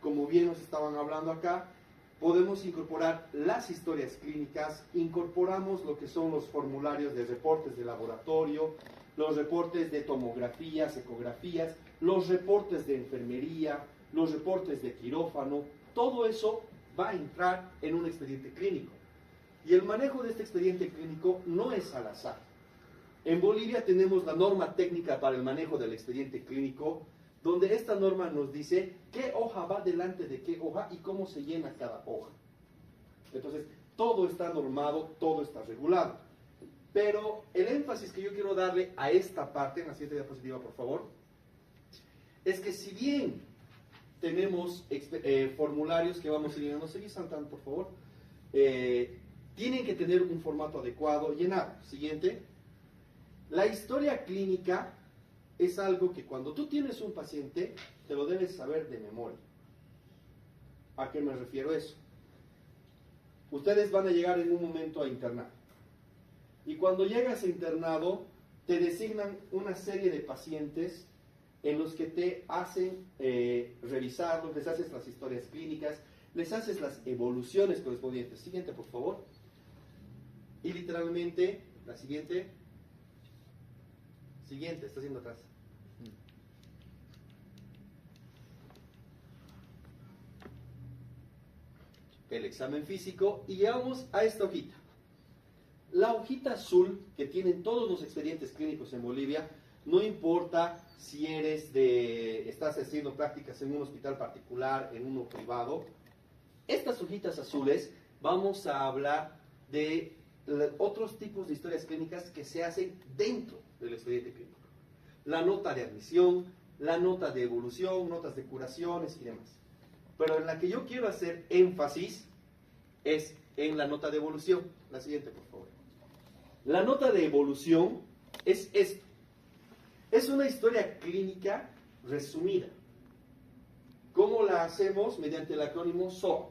Como bien nos estaban hablando acá, podemos incorporar las historias clínicas, incorporamos lo que son los formularios de reportes de laboratorio, los reportes de tomografías, ecografías, los reportes de enfermería, los reportes de quirófano, todo eso va a entrar en un expediente clínico. Y el manejo de este expediente clínico no es al azar. En Bolivia tenemos la norma técnica para el manejo del expediente clínico, donde esta norma nos dice qué hoja va delante de qué hoja y cómo se llena cada hoja. Entonces, todo está normado, todo está regulado. Pero el énfasis que yo quiero darle a esta parte, en la siguiente diapositiva, por favor, es que si bien tenemos formularios que vamos a ir llenando, seguí saltando, por favor, tienen que tener un formato adecuado, llenado. Siguiente. La historia clínica es algo que cuando tú tienes un paciente, te lo debes saber de memoria. ¿A qué me refiero a eso? Ustedes van a llegar en un momento a internar. Y cuando llegas a internado, te designan una serie de pacientes en los que te hacen revisarlos, les haces las historias clínicas, les haces las evoluciones correspondientes. Siguiente, por favor. Y literalmente, la siguiente. Siguiente, está haciendo atrás. el examen físico y llegamos a esta hojita. La hojita azul que tienen todos los expedientes clínicos en Bolivia, no importa si estás haciendo prácticas en un hospital particular, en uno privado, estas hojitas azules vamos a hablar de otros tipos de historias clínicas que se hacen dentro del expediente clínico. La nota de admisión, la nota de evolución, notas de curaciones y demás. Pero en la que yo quiero hacer énfasis es en la nota de evolución. La siguiente, por favor. La nota de evolución es esto. Es una historia clínica resumida. ¿Cómo la hacemos? Mediante el acrónimo SOAP.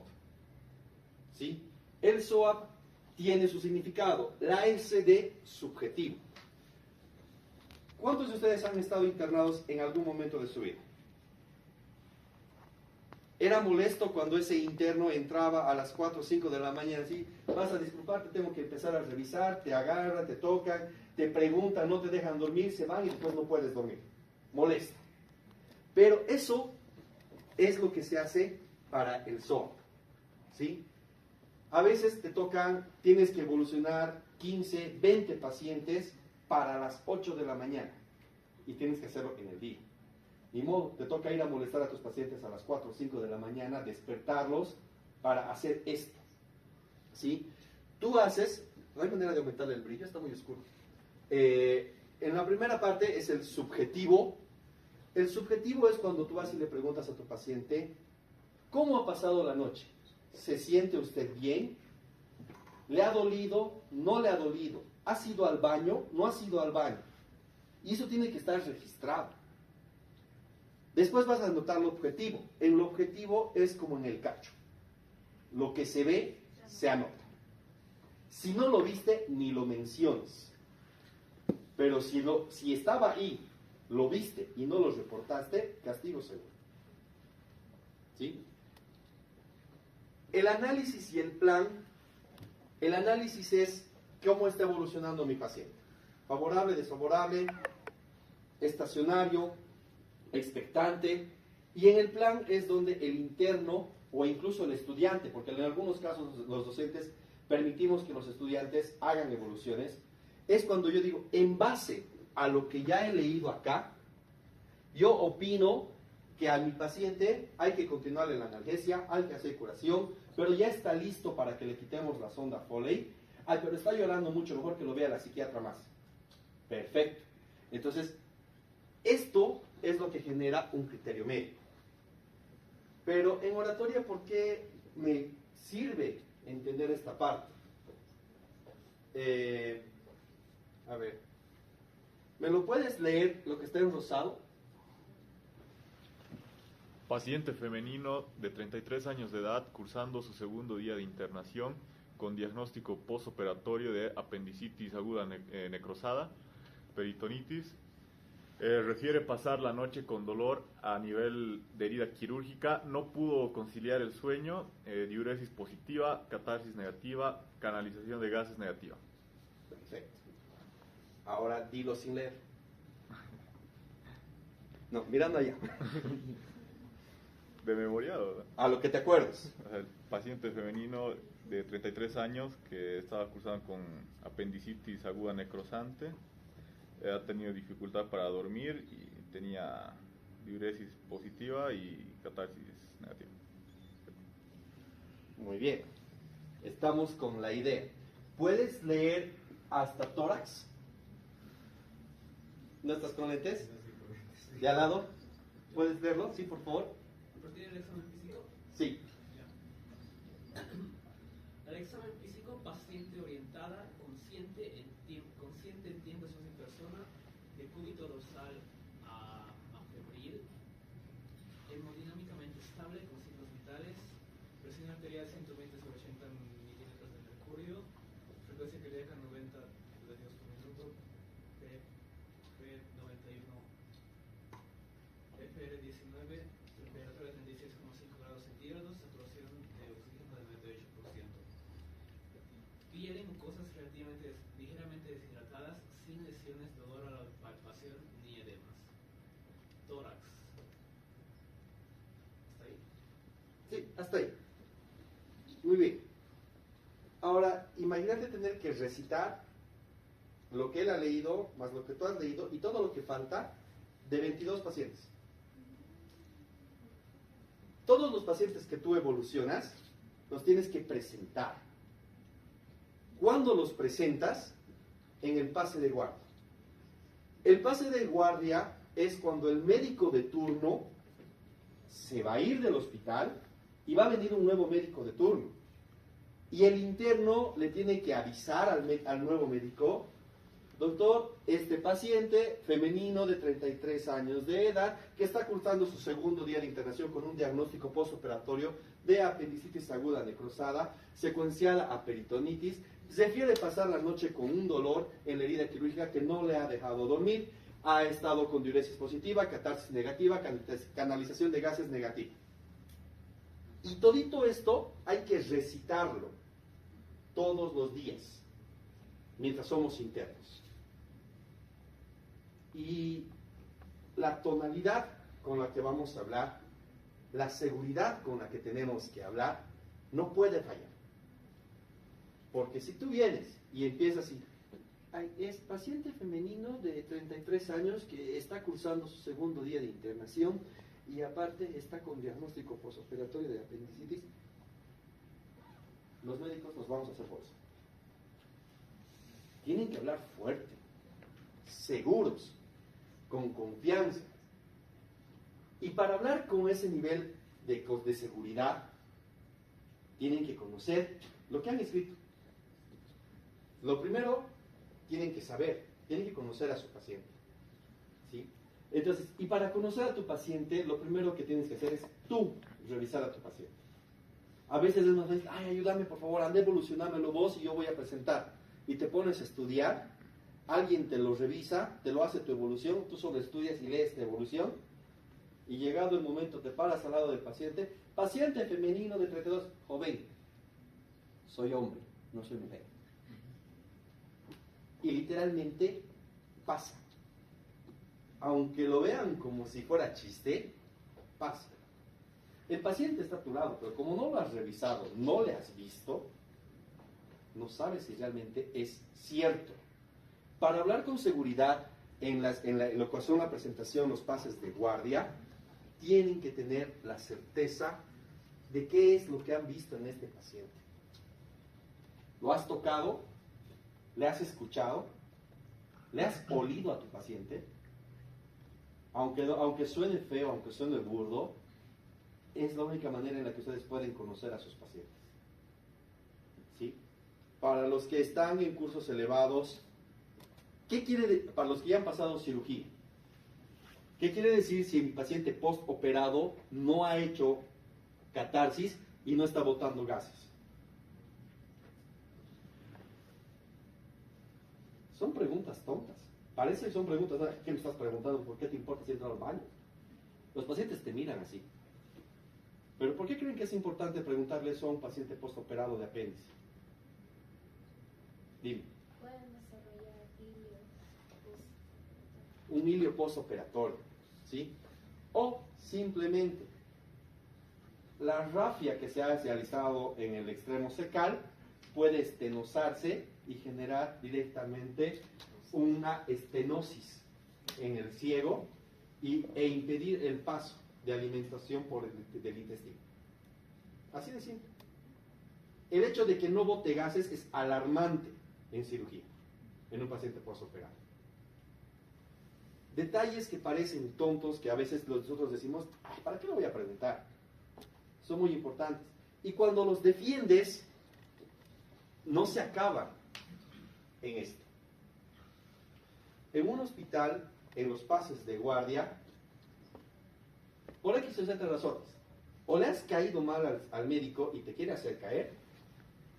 ¿Sí? El SOAP tiene su significado. La S de subjetivo. ¿Cuántos de ustedes han estado internados en algún momento de su vida? Era molesto cuando ese interno entraba a las 4 o 5 de la mañana, así, vas a disculpar, te tengo que empezar a revisar, te agarran, te tocan, te preguntan, no te dejan dormir, se van y después no puedes dormir. Molesta. Pero eso es lo que se hace para el SOAP. ¿Sí? A veces te tocan, tienes que evolucionar 15, 20 pacientes para las 8 de la mañana y tienes que hacerlo en el día. Ni modo, te toca ir a molestar a tus pacientes a las 4 o 5 de la mañana, despertarlos para hacer esto. ¿Sí? Tú haces, no hay manera de aumentarle el brillo, está muy oscuro. En la primera parte es el subjetivo. El subjetivo es cuando tú vas y le preguntas a tu paciente, ¿cómo ha pasado la noche? ¿Se siente usted bien? ¿Le ha dolido? ¿No le ha dolido? ¿Ha ido al baño? ¿No ha ido al baño? Y eso tiene que estar registrado. Después vas a anotar el objetivo. El objetivo es como en el cacho. Lo que se ve, se anota. Si no lo viste, ni lo menciones. Pero si estaba ahí, lo viste y no lo reportaste, castigo seguro. ¿Sí? El análisis y el plan. El análisis es cómo está evolucionando mi paciente. Favorable, desfavorable, estacionario, expectante. Y en el plan es donde el interno o incluso el estudiante, porque en algunos casos los docentes permitimos que los estudiantes hagan evoluciones, es cuando yo digo, en base a lo que ya he leído acá, yo opino que a mi paciente hay que continuarle la analgesia, hay que hacer curación, pero ya está listo para que le quitemos la sonda Foley. Ay, pero está llorando mucho, mejor que lo vea la psiquiatra más. Perfecto. Entonces, esto es lo que genera un criterio médico. Pero en oratoria, ¿por qué me sirve entender esta parte? A ver, ¿me lo puedes leer lo que está en rosado? Paciente femenino de 33 años de edad cursando su segundo día de internación con diagnóstico postoperatorio de apendicitis aguda necrosada, peritonitis. Refiere pasar la noche con dolor a nivel de herida quirúrgica, no pudo conciliar el sueño, diuresis positiva, catarsis negativa, canalización de gases negativa. Perfecto. Ahora dilo sin leer. No, mirando allá. ¿De memoria? ¿Verdad? A lo que te acuerdas. El paciente femenino de 33 años que estaba cursando con apendicitis aguda necrosante, ha tenido dificultad para dormir y tenía diuresis positiva y catarsis negativa. Muy bien. Estamos con la idea. ¿Puedes leer hasta tórax? ¿No estás con lentes? ¿De al lado? ¿Puedes leerlo? Sí, por favor. ¿Tiene el examen físico? Sí. El examen físico, paciente orientada, consciente, entiende su persona, de cúbito dorsal a febril, hemodinámicamente estable, con signos vitales, presión arterial 120/80 milímetros de mercurio, frecuencia cardíaca 90 latidos por minuto, P91, FR 19, temperatura 36,5 grados centígrados, saturación de oxígeno del 98%. Piel en mucosas relativamente ligeramente deshidratadas, sin lesiones, dolor a la palpación ni edemas. Tórax. ¿Hasta ahí? Sí, hasta ahí. Muy bien. Ahora, imagínate tener que recitar lo que él ha leído, más lo que tú has leído, y todo lo que falta de 22 pacientes. Todos los pacientes que tú evolucionas, los tienes que presentar. ¿Cuándo los presentas? En el pase de guardia. El pase de guardia es cuando el médico de turno se va a ir del hospital y va a venir un nuevo médico de turno. Y el interno le tiene que avisar al nuevo médico: doctor, este paciente femenino de 33 años de edad que está cursando su segundo día de internación con un diagnóstico postoperatorio de apendicitis aguda necrosada, secuenciada a peritonitis, refiere pasar la noche con un dolor en la herida quirúrgica que no le ha dejado dormir, ha estado con diuresis positiva, catarsis negativa, canalización de gases negativa. Y todito esto hay que recitarlo todos los días, mientras somos internos. Y la tonalidad con la que vamos a hablar, la seguridad con la que tenemos que hablar, no puede fallar. Porque si tú vienes y empiezas así: es paciente femenino de 33 años que está cursando su segundo día de internación y aparte está con diagnóstico postoperatorio de apendicitis, los médicos nos vamos a hacer bolsa. Tienen que hablar fuerte, seguros, con confianza. Y para hablar con ese nivel de seguridad, tienen que conocer lo que han escrito. Lo primero, tienen que saber, tienen que conocer a su paciente. ¿Sí? Entonces, y para conocer a tu paciente, lo primero que tienes que hacer es tú revisar a tu paciente. A veces nos dicen: ay, ayúdame por favor, anda, evolucionámelo vos y yo voy a presentar. Y te pones a estudiar, alguien te lo revisa, te lo hace tu evolución, tú solo estudias y lees tu evolución, y llegado el momento te paras al lado del paciente: paciente femenino de 32, joven, soy hombre, no soy mujer. Y literalmente pasa. Aunque lo vean como si fuera chiste, pasa. El paciente está a tu lado, pero como no lo has revisado, no le has visto, no sabes si realmente es cierto. Para hablar con seguridad en lo que son la presentación, los pases de guardia, tienen que tener la certeza de qué es lo que han visto en este paciente. ¿Lo has tocado? ¿Le has escuchado? ¿Le has olido a tu paciente? Aunque suene feo, aunque suene burdo, es la única manera en la que ustedes pueden conocer a sus pacientes. ¿Sí? Para los que están en cursos elevados, para los que ya han pasado cirugía, ¿qué quiere decir si mi paciente postoperado no ha hecho catarsis y no está botando gases? Son preguntas tontas. Parece que son preguntas: ¿qué me estás preguntando? ¿Por qué te importa si entras al baño? Los pacientes te miran así. ¿Pero por qué creen que es importante preguntarle eso a un paciente postoperado de apéndice? Dime. Pueden desarrollar hilio Un hilio postoperatorio, ¿sí? O simplemente la rafia que se ha realizado en el extremo cecal puede estenosarse y generar directamente una estenosis en el ciego e impedir el paso de alimentación del intestino. Así de simple. El hecho de que no bote gases es alarmante en cirugía, en un paciente postoperado. Detalles que parecen tontos, que a veces nosotros decimos: ay, ¿para qué lo voy a preguntar? Son muy importantes. Y cuando los defiendes, no se acaban en esto. En un hospital, en los pases de guardia, por X o Z razones, o le has caído mal al médico y te quiere hacer caer,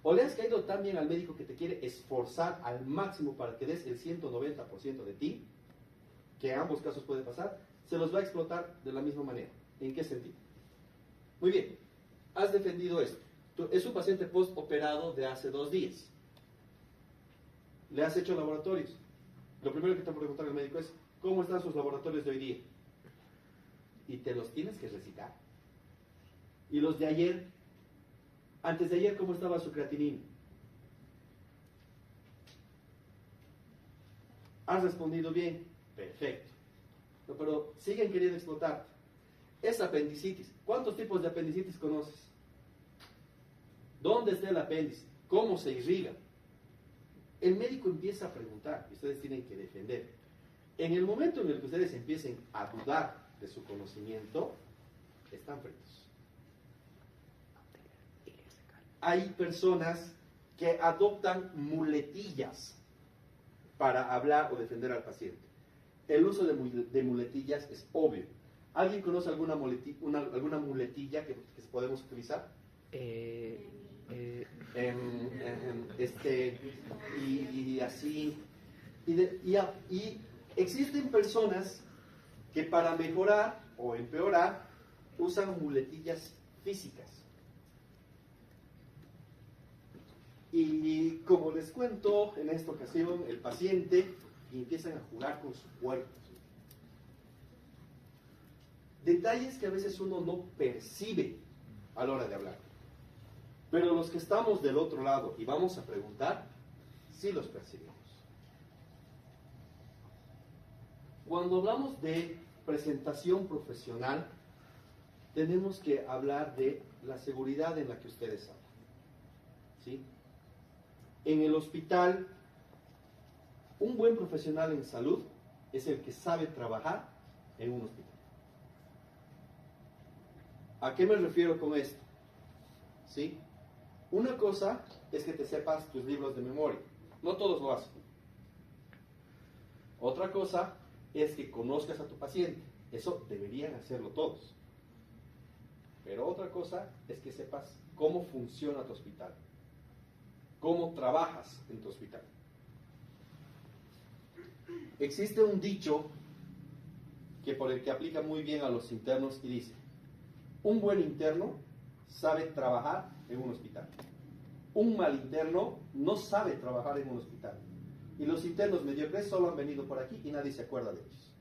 o le has caído tan bien al médico que te quiere esforzar al máximo para que des el 190% de ti, que en ambos casos puede pasar, se los va a explotar de la misma manera. ¿En qué sentido? Muy bien, has defendido esto. Es un paciente postoperado de hace 2 días. Le has hecho laboratorios. Lo primero que te va a preguntar el médico es: ¿cómo están sus laboratorios de hoy día? Y te los tienes que recitar. Y los de ayer, Antes de ayer, ¿cómo estaba su creatinina? ¿Has respondido bien? Perfecto. No, pero siguen queriendo explotar. Es apendicitis. ¿Cuántos tipos de apendicitis conoces? ¿Dónde está el apéndice? ¿Cómo se irriga? El médico empieza a preguntar y ustedes tienen que defender. En el momento en el que ustedes empiecen a dudar de su conocimiento, están fritos. Hay personas que adoptan muletillas para hablar o defender al paciente. El uso de muletillas es obvio. ¿Alguien conoce alguna muletilla que podemos utilizar? Y así. Y existen personas que para mejorar o empeorar usan muletillas físicas. Y como les cuento, en esta ocasión el paciente empiezan a jugar con su cuerpo. Detalles que a veces uno no percibe a la hora de hablar. Pero los que estamos del otro lado y vamos a preguntar, sí los percibimos. Cuando hablamos de presentación profesional, tenemos que hablar de la seguridad en la que ustedes hablan. ¿Sí? En el hospital, un buen profesional en salud es el que sabe trabajar en un hospital. ¿A qué me refiero con esto? ¿Sí? Una cosa es que te sepas tus libros de memoria. No todos lo hacen. Otra cosa es que conozcas a tu paciente. Eso deberían hacerlo todos. Pero otra cosa es que sepas cómo funciona tu hospital. Cómo trabajas en tu hospital. Existe un dicho por el que aplica muy bien a los internos y dice: un buen interno sabe trabajar en un hospital. Un mal interno no sabe trabajar en un hospital. Y los internos mediocres solo han venido por aquí y nadie se acuerda de ellos.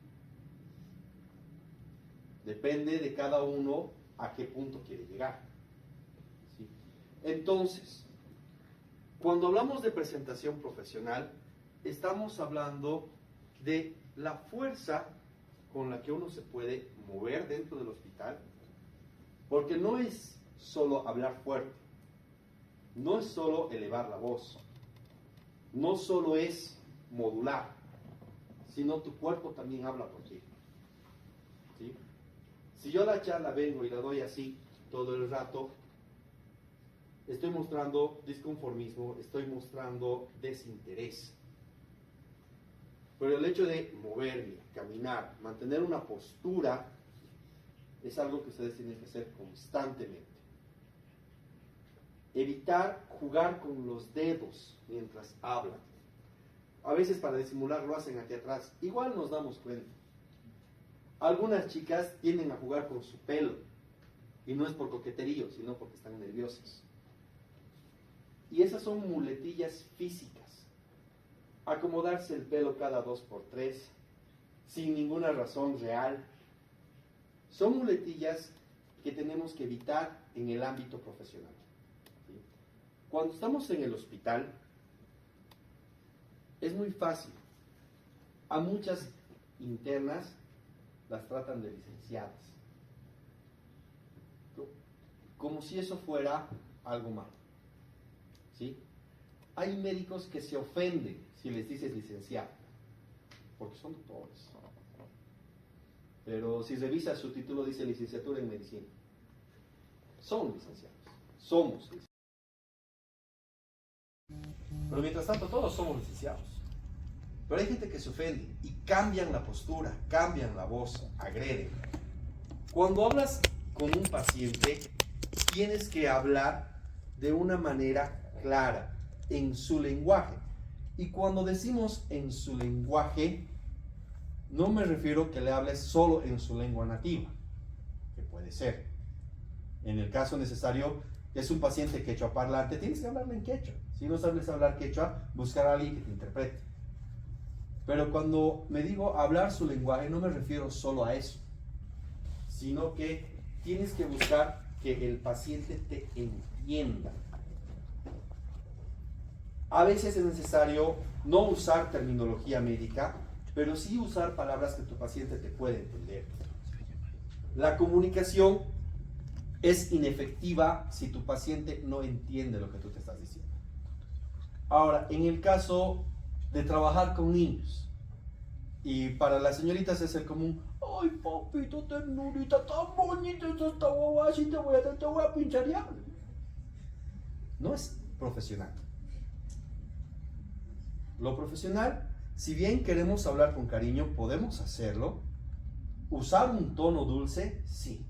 Depende de cada uno a qué punto quiere llegar. ¿Sí? Entonces, cuando hablamos de presentación profesional, estamos hablando de la fuerza con la que uno se puede mover dentro del hospital, porque no es solo hablar fuerte, no es solo elevar la voz, no solo es modular, sino tu cuerpo también habla por ti. ¿Sí? Si yo a la charla vengo y la doy así todo el rato, estoy mostrando disconformismo, estoy mostrando desinterés. Pero el hecho de moverme, caminar, mantener una postura, es algo que ustedes tienen que hacer constantemente. Evitar jugar con los dedos mientras hablan. A veces para disimular lo hacen aquí atrás. Igual nos damos cuenta. Algunas chicas tienden a jugar con su pelo. Y no es por coqueterío, sino porque están nerviosas. Y esas son muletillas físicas. Acomodarse el pelo cada 2x3, sin ninguna razón real. Son muletillas que tenemos que evitar en el ámbito profesional. ¿Sí? Cuando estamos en el hospital, es muy fácil. A muchas internas las tratan de licenciadas. Como si eso fuera algo malo. ¿Sí? Hay médicos que se ofenden si les dices licenciado, porque son doctores. Pero si revisas su título dice licenciatura en medicina. Son licenciados. Somos licenciados. Pero mientras tanto todos somos licenciados. Pero hay gente que se ofende y cambian la postura, cambian la voz, agreden. Cuando hablas con un paciente, tienes que hablar de una manera clara, en su lenguaje. Y cuando decimos en su lenguaje, no me refiero que le hables solo en su lengua nativa, que puede ser. En el caso necesario, es un paciente quechua parlante, tienes que hablarle en quechua. Si no sabes hablar quechua, buscar a alguien que te interprete. Pero cuando me digo hablar su lenguaje, no me refiero solo a eso, sino que tienes que buscar que el paciente te entienda. entienda. A veces es necesario no usar terminología médica, pero sí usar palabras que tu paciente te puede entender. La comunicación es inefectiva si tu paciente no entiende lo que tú te estás diciendo. Ahora, en el caso de trabajar con niños, y para las señoritas es el común, ay papito, ternurita, tan bonita esta guagua, así te voy a pinchar ya. No es profesional. Lo profesional, si bien queremos hablar con cariño, podemos hacerlo. Usar un tono dulce, sí.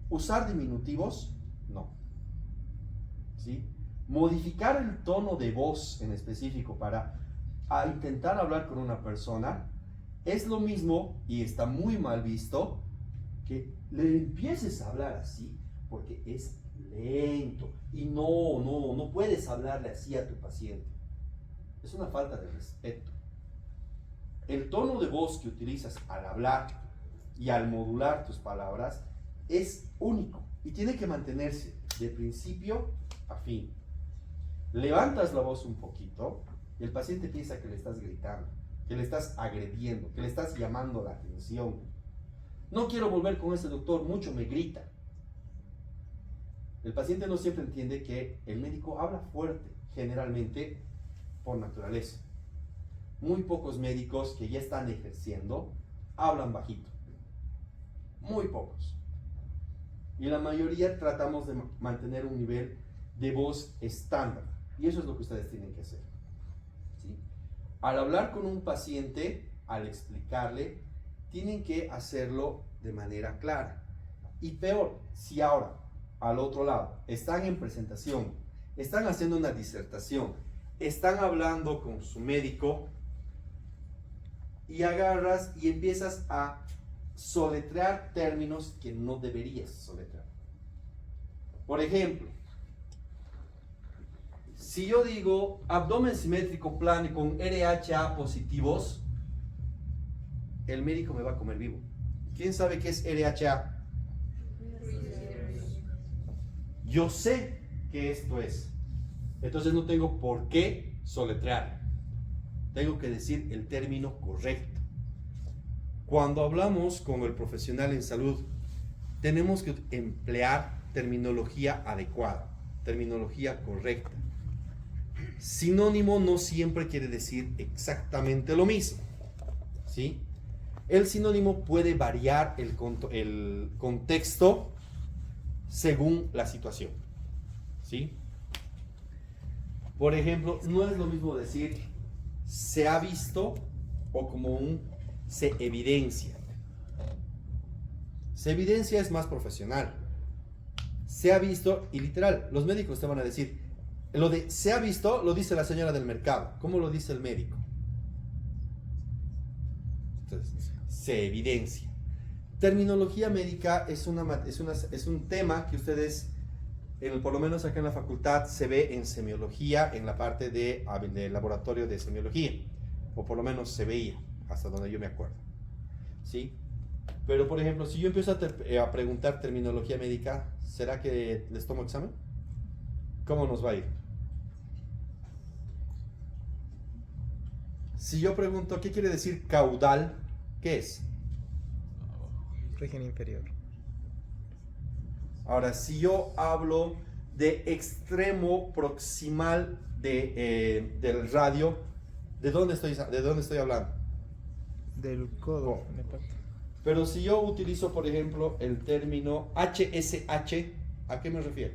Usar diminutivos, no. ¿Sí? Modificar el tono de voz en específico para intentar hablar con una persona es lo mismo, y está muy mal visto, que le empieces a hablar así, porque es lento y no puedes hablarle así a tu paciente. Es una falta de respeto. El tono de voz que utilizas al hablar y al modular tus palabras es único y tiene que mantenerse de principio a fin. Levantas la voz un poquito y el paciente piensa que le estás gritando, que le estás agrediendo, que le estás llamando la atención. No quiero volver con ese doctor, mucho me grita. El paciente no siempre entiende que el médico habla fuerte, generalmente por naturaleza. Muy pocos médicos que ya están ejerciendo hablan bajito. Muy pocos. Y la mayoría tratamos de mantener un nivel de voz estándar. Y eso es lo que ustedes tienen que hacer. ¿Sí? Al hablar con un paciente, al explicarle, tienen que hacerlo de manera clara. Y peor, si ahora, al otro lado, están en presentación, están haciendo una disertación, están hablando con su médico y agarras y empiezas a soletrear términos que no deberías soletrear. Por ejemplo, si yo digo abdomen simétrico plano con RHA positivos, el médico me va a comer vivo. ¿Quién sabe qué es RHA? Yo sé que esto es. Entonces no tengo por qué soletrear. Tengo que decir el término correcto. Cuando hablamos con el profesional en salud, tenemos que emplear terminología adecuada, terminología correcta. Sinónimo no siempre quiere decir exactamente lo mismo, ¿sí? El sinónimo puede variar el contexto según la situación, ¿sí? Por ejemplo, no es lo mismo decir se ha visto o como un se evidencia. Se evidencia es más profesional. Se ha visto y literal, los médicos te van a decir, lo de se ha visto lo dice la señora del mercado. ¿Cómo lo dice el médico? Entonces, se evidencia. Terminología médica es un tema que ustedes, por lo menos acá en la facultad, se ve en semiología, en la parte de laboratorio de semiología, o por lo menos se veía, hasta donde yo me acuerdo, ¿sí? Pero, por ejemplo, si yo empiezo a preguntar terminología médica, ¿será que les tomo examen? ¿Cómo nos va a ir? Si yo pregunto, ¿qué quiere decir caudal? ¿Qué es? Región inferior. Ahora, si yo hablo de extremo proximal del radio, ¿de dónde estoy hablando? Del codo. Pero si yo utilizo, por ejemplo, el término HSH, ¿a qué me refiero?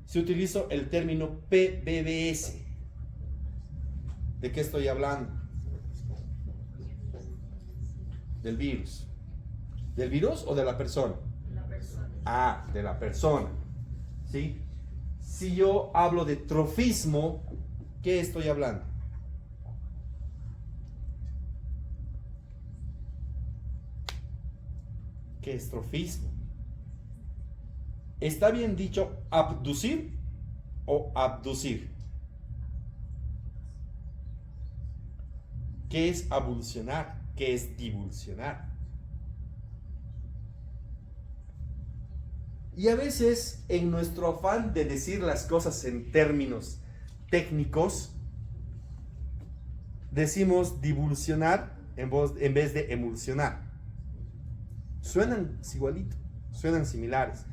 Si utilizo el término PBBS, ¿de qué estoy hablando? Del virus. ¿Del virus o de la persona? La persona. Ah, de la persona. ¿Sí? Si yo hablo de trofismo, ¿qué estoy hablando? ¿Qué es trofismo? ¿Está bien dicho abducir o abducir? ¿Qué es abulsionar? ¿Qué es divulsionar? Y a veces, en nuestro afán de decir las cosas en términos técnicos, decimos divulsionar en vez de emulsionar. Suenan igualito, suenan similares,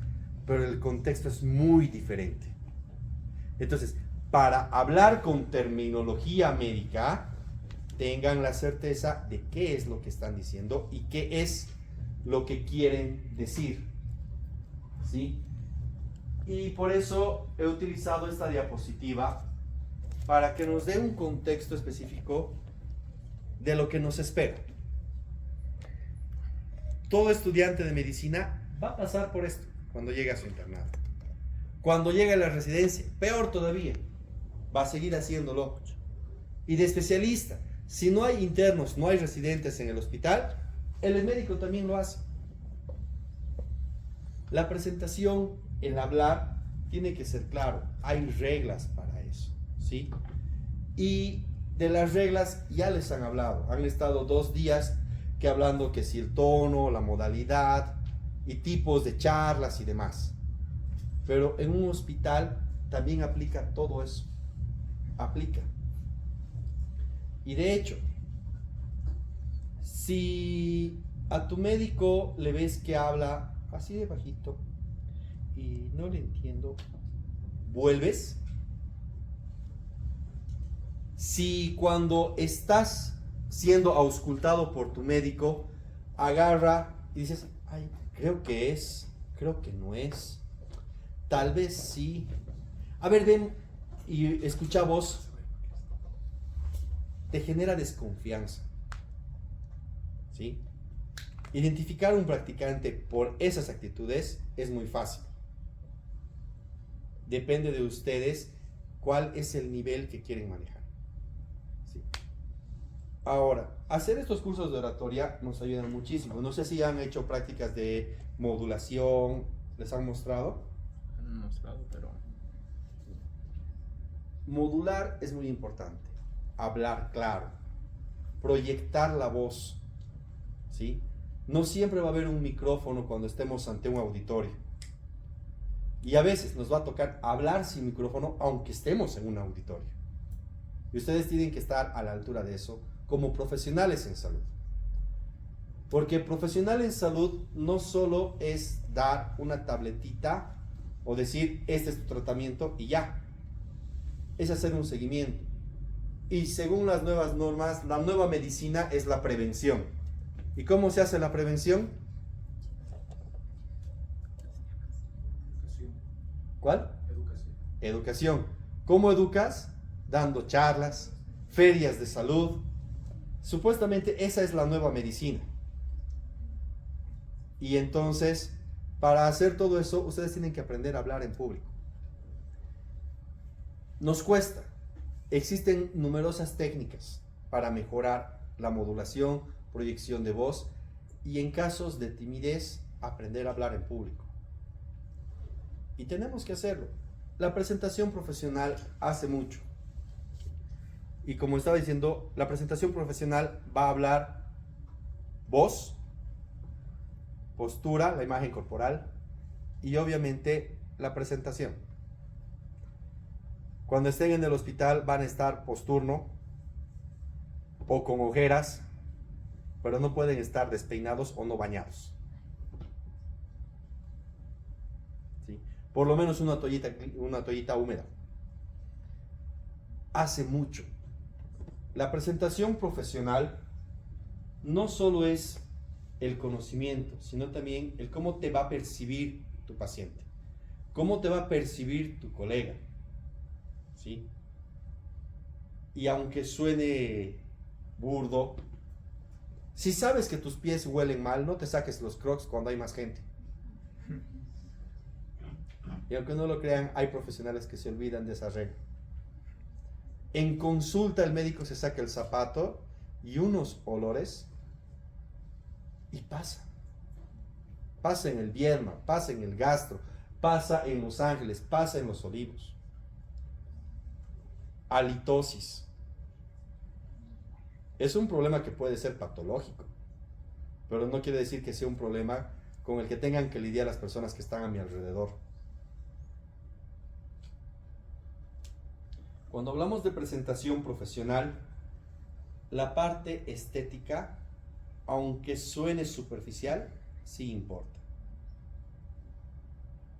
pero el contexto es muy diferente. Entonces, para hablar con terminología médica, tengan la certeza de qué es lo que están diciendo y qué es lo que quieren decir. ¿Sí? Y por eso he utilizado esta diapositiva para que nos dé un contexto específico de lo que nos espera. Todo estudiante de medicina va a pasar por esto cuando llegue a su internado. Cuando llegue a la residencia, peor todavía, va a seguir haciéndolo. Y de especialista, si no hay internos, no hay residentes en el hospital, el médico también lo hace. La presentación, el hablar, tiene que ser claro. Hay reglas para eso, ¿sí? Y de las reglas ya les han hablado. Han estado 2 días que hablando que si el tono, la modalidad y tipos de charlas y demás. Pero en un hospital también aplica todo eso. Aplica. Y de hecho, si a tu médico le ves que habla así de bajito y no le entiendo, vuelves. Si cuando estás siendo auscultado por tu médico, agarra y dices, ay, creo que es, creo que no es, tal vez sí. A ver, ven y escucha voz. Te genera desconfianza. ¿Sí? Identificar a un practicante por esas actitudes es muy fácil. Depende de ustedes cuál es el nivel que quieren manejar. ¿Sí? Ahora, hacer estos cursos de oratoria nos ayudan muchísimo. No sé si han hecho prácticas de modulación, ¿les han mostrado? Han mostrado, pero... Modular es muy importante. Hablar claro. Proyectar la voz. ¿Sí? No siempre va a haber un micrófono cuando estemos ante un auditorio. Y a veces nos va a tocar hablar sin micrófono aunque estemos en un auditorio. Y ustedes tienen que estar a la altura de eso como profesionales en salud. Porque profesional en salud no solo es dar una tabletita o decir este es tu tratamiento y ya. Es hacer un seguimiento. Y según las nuevas normas, la nueva medicina es la prevención. ¿Y cómo se hace la prevención? ¿Cuál? Educación. ¿Cómo educas? Dando charlas, ferias de salud. Supuestamente esa es la nueva medicina. Y entonces, para hacer todo eso, ustedes tienen que aprender a hablar en público. Nos cuesta. Existen numerosas técnicas para mejorar la modulación, proyección de voz y en casos de timidez, aprender a hablar en público. Y tenemos que hacerlo. La presentación profesional hace mucho. Y como estaba diciendo, la presentación profesional va a hablar voz, postura, la imagen corporal y obviamente la presentación. Cuando estén en el hospital van a estar posturno o con ojeras, pero no pueden estar despeinados o no bañados. ¿Sí? Por lo menos una toallita húmeda. Hace mucho. La presentación profesional no solo es el conocimiento, sino también el cómo te va a percibir tu paciente, cómo te va a percibir tu colega. ¿Sí? Y aunque suene burdo, si sabes que tus pies huelen mal, no te saques los Crocs cuando hay más gente. Y aunque no lo crean, hay profesionales que se olvidan de esa regla. En consulta el médico se saca el zapato y unos olores y pasa. Pasa en el Viedma, pasa en el Gastro, pasa en Los Ángeles, pasa en Los Olivos. Halitosis. Es un problema que puede ser patológico, pero no quiere decir que sea un problema con el que tengan que lidiar las personas que están a mi alrededor. Cuando hablamos de presentación profesional, la parte estética, aunque suene superficial, sí importa.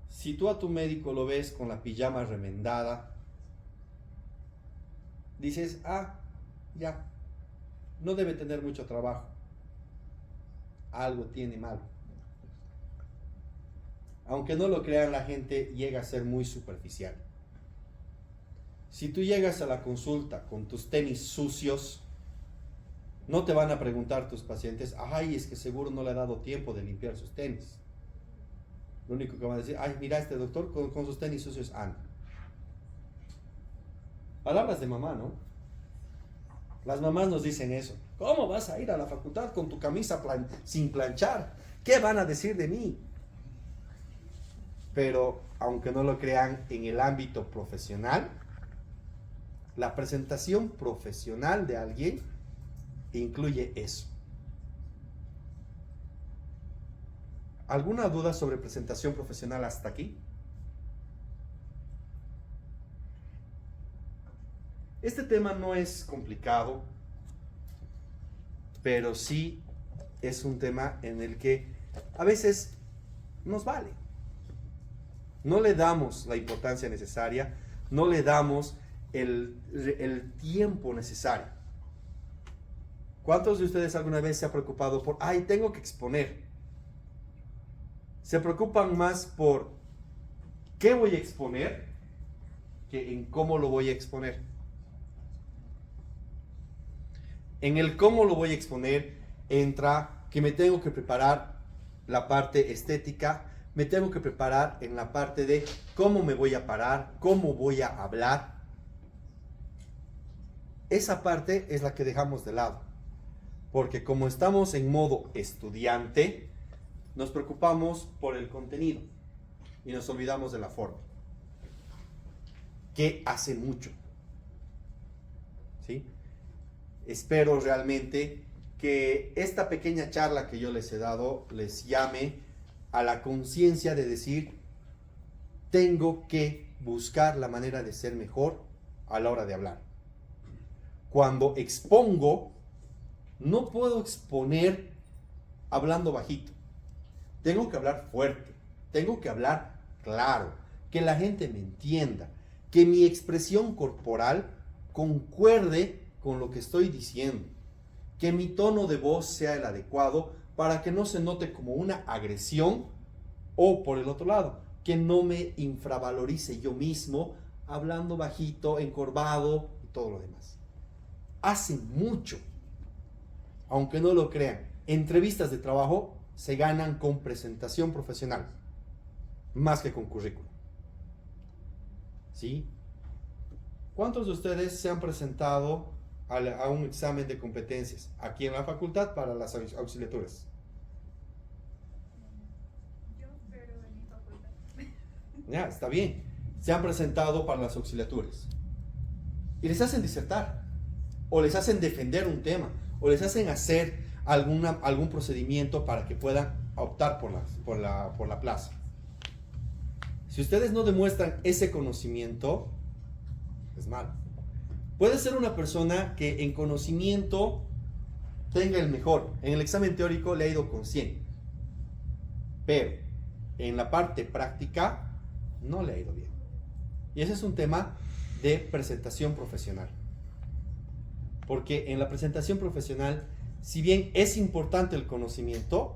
Si tú a tu médico lo ves con la pijama remendada, dices, ya, no debe tener mucho trabajo. Algo tiene malo. Aunque no lo crean, la gente llega a ser muy superficial. Si tú llegas a la consulta con tus tenis sucios, no te van a preguntar tus pacientes, es que seguro no le ha dado tiempo de limpiar sus tenis. Lo único que van a decir, mira, este doctor con sus tenis sucios anda. Palabras de mamá, ¿no? Las mamás nos dicen eso. ¿Cómo vas a ir a la facultad con tu camisa sin planchar? ¿Qué van a decir de mí? Pero, aunque no lo crean, en el ámbito profesional, la presentación profesional de alguien incluye eso. ¿Alguna duda sobre presentación profesional hasta aquí? Este tema no es complicado, pero sí es un tema en el que a veces nos vale. No le damos la importancia necesaria, no le damos el tiempo necesario. ¿Cuántos de ustedes alguna vez se han preocupado por, tengo que exponer? Se preocupan más por qué voy a exponer que en cómo lo voy a exponer. En el cómo lo voy a exponer entra que me tengo que preparar la parte estética, me tengo que preparar en la parte de cómo me voy a parar, cómo voy a hablar. Esa parte es la que dejamos de lado, porque como estamos en modo estudiante, nos preocupamos por el contenido y nos olvidamos de la forma, que hace mucho. ¿Sí? Espero realmente que esta pequeña charla que yo les he dado les llame a la conciencia de decir, tengo que buscar la manera de ser mejor a la hora de hablar. Cuando expongo, no puedo exponer hablando bajito. Tengo que hablar fuerte, tengo que hablar claro, que la gente me entienda, que mi expresión corporal concuerde con lo que estoy diciendo, que mi tono de voz sea el adecuado para que no se note como una agresión, o por el otro lado, que no me infravalorice yo mismo hablando bajito, encorvado y todo lo demás. Hace mucho, aunque no lo crean, entrevistas de trabajo se ganan con presentación profesional, más que con currículum. ¿Sí? ¿Cuántos de ustedes se han presentado a un examen de competencias aquí en la facultad para las auxiliaturas? Yo, pero en mi facultad. Ya, está bien. Se han presentado para las auxiliaturas y les hacen disertar, o les hacen defender un tema, o les hacen hacer algún procedimiento para que puedan optar por la plaza. Si ustedes no demuestran ese conocimiento, es malo. Puede ser una persona que en conocimiento tenga el mejor. En el examen teórico le ha ido con 100. Pero en la parte práctica no le ha ido bien. Y ese es un tema de presentación profesional. Porque en la presentación profesional, si bien es importante el conocimiento,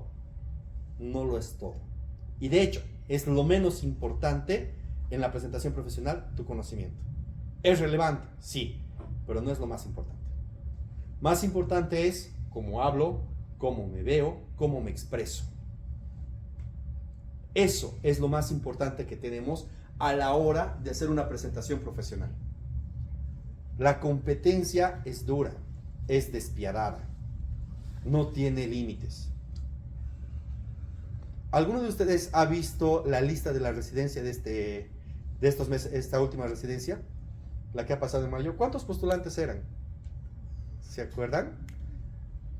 no lo es todo. Y de hecho, es lo menos importante en la presentación profesional, tu conocimiento. ¿Es relevante? Sí, pero no es lo más importante. Más importante es cómo hablo, cómo me veo, cómo me expreso. Eso es lo más importante que tenemos a la hora de hacer una presentación profesional. La competencia es dura, es despiadada, no tiene límites. ¿Alguno de ustedes ha visto la lista de la residencia de estos meses, esta última residencia, la que ha pasado en mayo? ¿Cuántos postulantes eran? ¿Se acuerdan?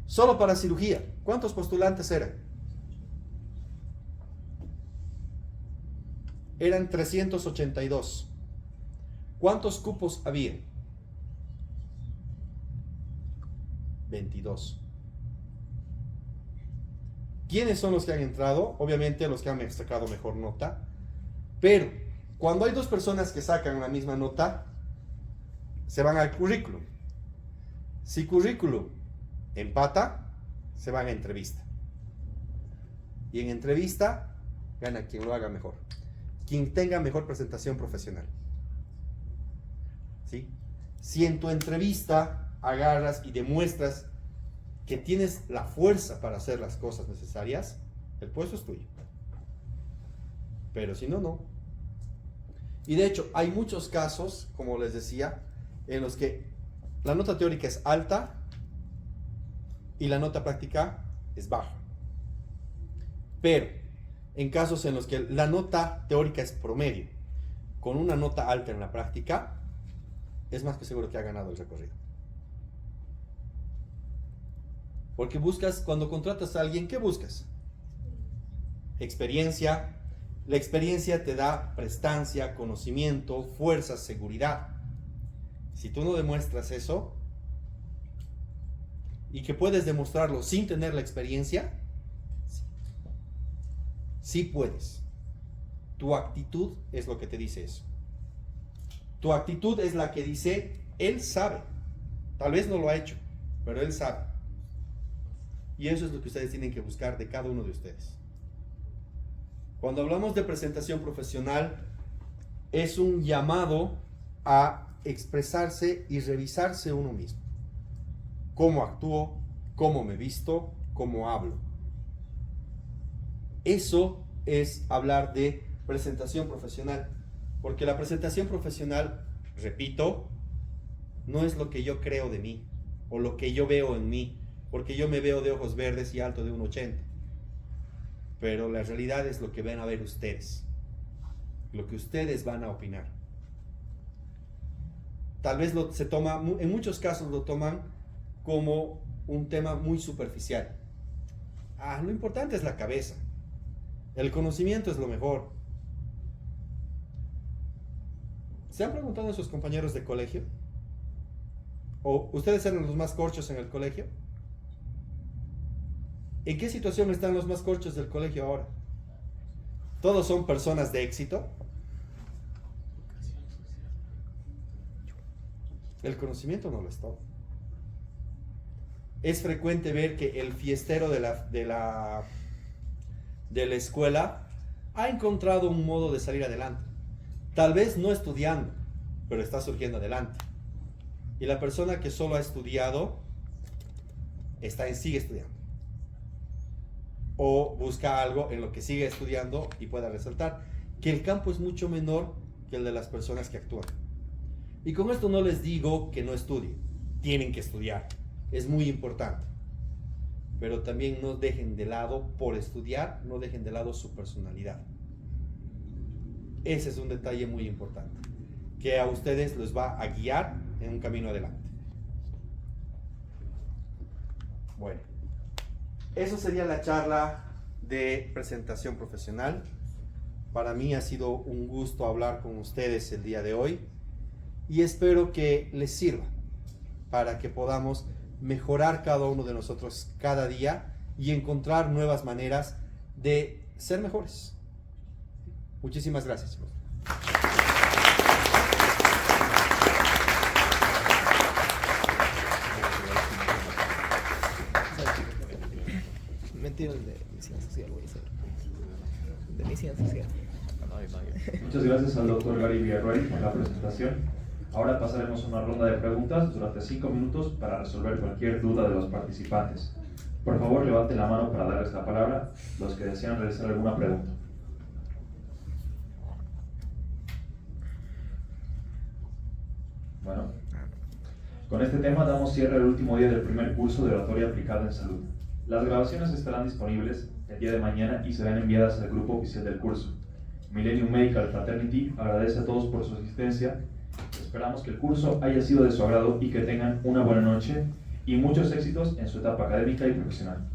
Solo para cirugía, ¿cuántos postulantes eran? eran 382. ¿Cuántos cupos había? 22. ¿Quiénes son los que han entrado? Obviamente los que han sacado mejor nota. Pero cuando hay dos personas que sacan la misma nota, se van al currículum. Si currículum empata, se van a entrevista. Y en entrevista gana quien lo haga mejor, quien tenga mejor presentación profesional. ¿Sí? Si en tu entrevista agarras y demuestras que tienes la fuerza para hacer las cosas necesarias, el puesto es tuyo. Pero si no, no. Y de hecho, hay muchos casos, como les decía, en los que la nota teórica es alta y la nota práctica es baja. Pero en casos en los que la nota teórica es promedio, con una nota alta en la práctica, es más que seguro que ha ganado el recorrido. Porque buscas, cuando contratas a alguien, ¿qué buscas? Experiencia. La experiencia te da prestancia, conocimiento, fuerza, seguridad. Si tú no demuestras eso, y que puedes demostrarlo sin tener la experiencia, sí puedes. Tu actitud es lo que te dice eso. Tu actitud es la que dice, él sabe. Tal vez no lo ha hecho, pero él sabe. Y eso es lo que ustedes tienen que buscar de cada uno de ustedes. Cuando hablamos de presentación profesional, es un llamado a expresarse y revisarse uno mismo. Cómo actúo, cómo me visto, cómo hablo. Eso es hablar de presentación profesional. Porque la presentación profesional, repito, no es lo que yo creo de mí o lo que yo veo en mí, porque yo me veo de ojos verdes y alto de 1,80. Pero la realidad es lo que van a ver ustedes, lo que ustedes van a opinar. Tal vez se toma, en muchos casos lo toman como un tema muy superficial. Lo importante es la cabeza. El conocimiento es lo mejor. ¿Se han preguntado a sus compañeros de colegio? ¿O ustedes eran los más corchos en el colegio? ¿En qué situación están los más corchos del colegio ahora? ¿Todos son personas de éxito? El conocimiento no lo es todo. Es frecuente ver que el fiestero de la escuela ha encontrado un modo de salir adelante. Tal vez no estudiando, pero está surgiendo adelante. Y la persona que solo ha estudiado sigue estudiando. O busca algo en lo que sigue estudiando y pueda resaltar. Que el campo es mucho menor que el de las personas que actúan. Y con esto no les digo que no estudien. Tienen que estudiar. Es muy importante. Pero también no dejen de lado, por estudiar, no dejen de lado su personalidad. Ese es un detalle muy importante, que a ustedes les va a guiar en un camino adelante. Bueno, eso sería la charla de presentación profesional. Para mí ha sido un gusto hablar con ustedes el día de hoy y espero que les sirva para que podamos mejorar cada uno de nosotros cada día y encontrar nuevas maneras de ser mejores. Muchísimas gracias. Mentira, de misión social voy a hacer. De misión social. Muchas gracias al doctor Gary Villarroel por la presentación. Ahora pasaremos a una ronda de preguntas durante 5 minutos para resolver cualquier duda de los participantes. Por favor, levanten la mano para darles la palabra los que desean realizar alguna pregunta. Bueno, con este tema damos cierre al último día del primer curso de oratoria aplicada en salud. Las grabaciones estarán disponibles el día de mañana y serán enviadas al grupo oficial del curso. Millennium Medical Fraternity agradece a todos por su asistencia. Esperamos que el curso haya sido de su agrado y que tengan una buena noche y muchos éxitos en su etapa académica y profesional.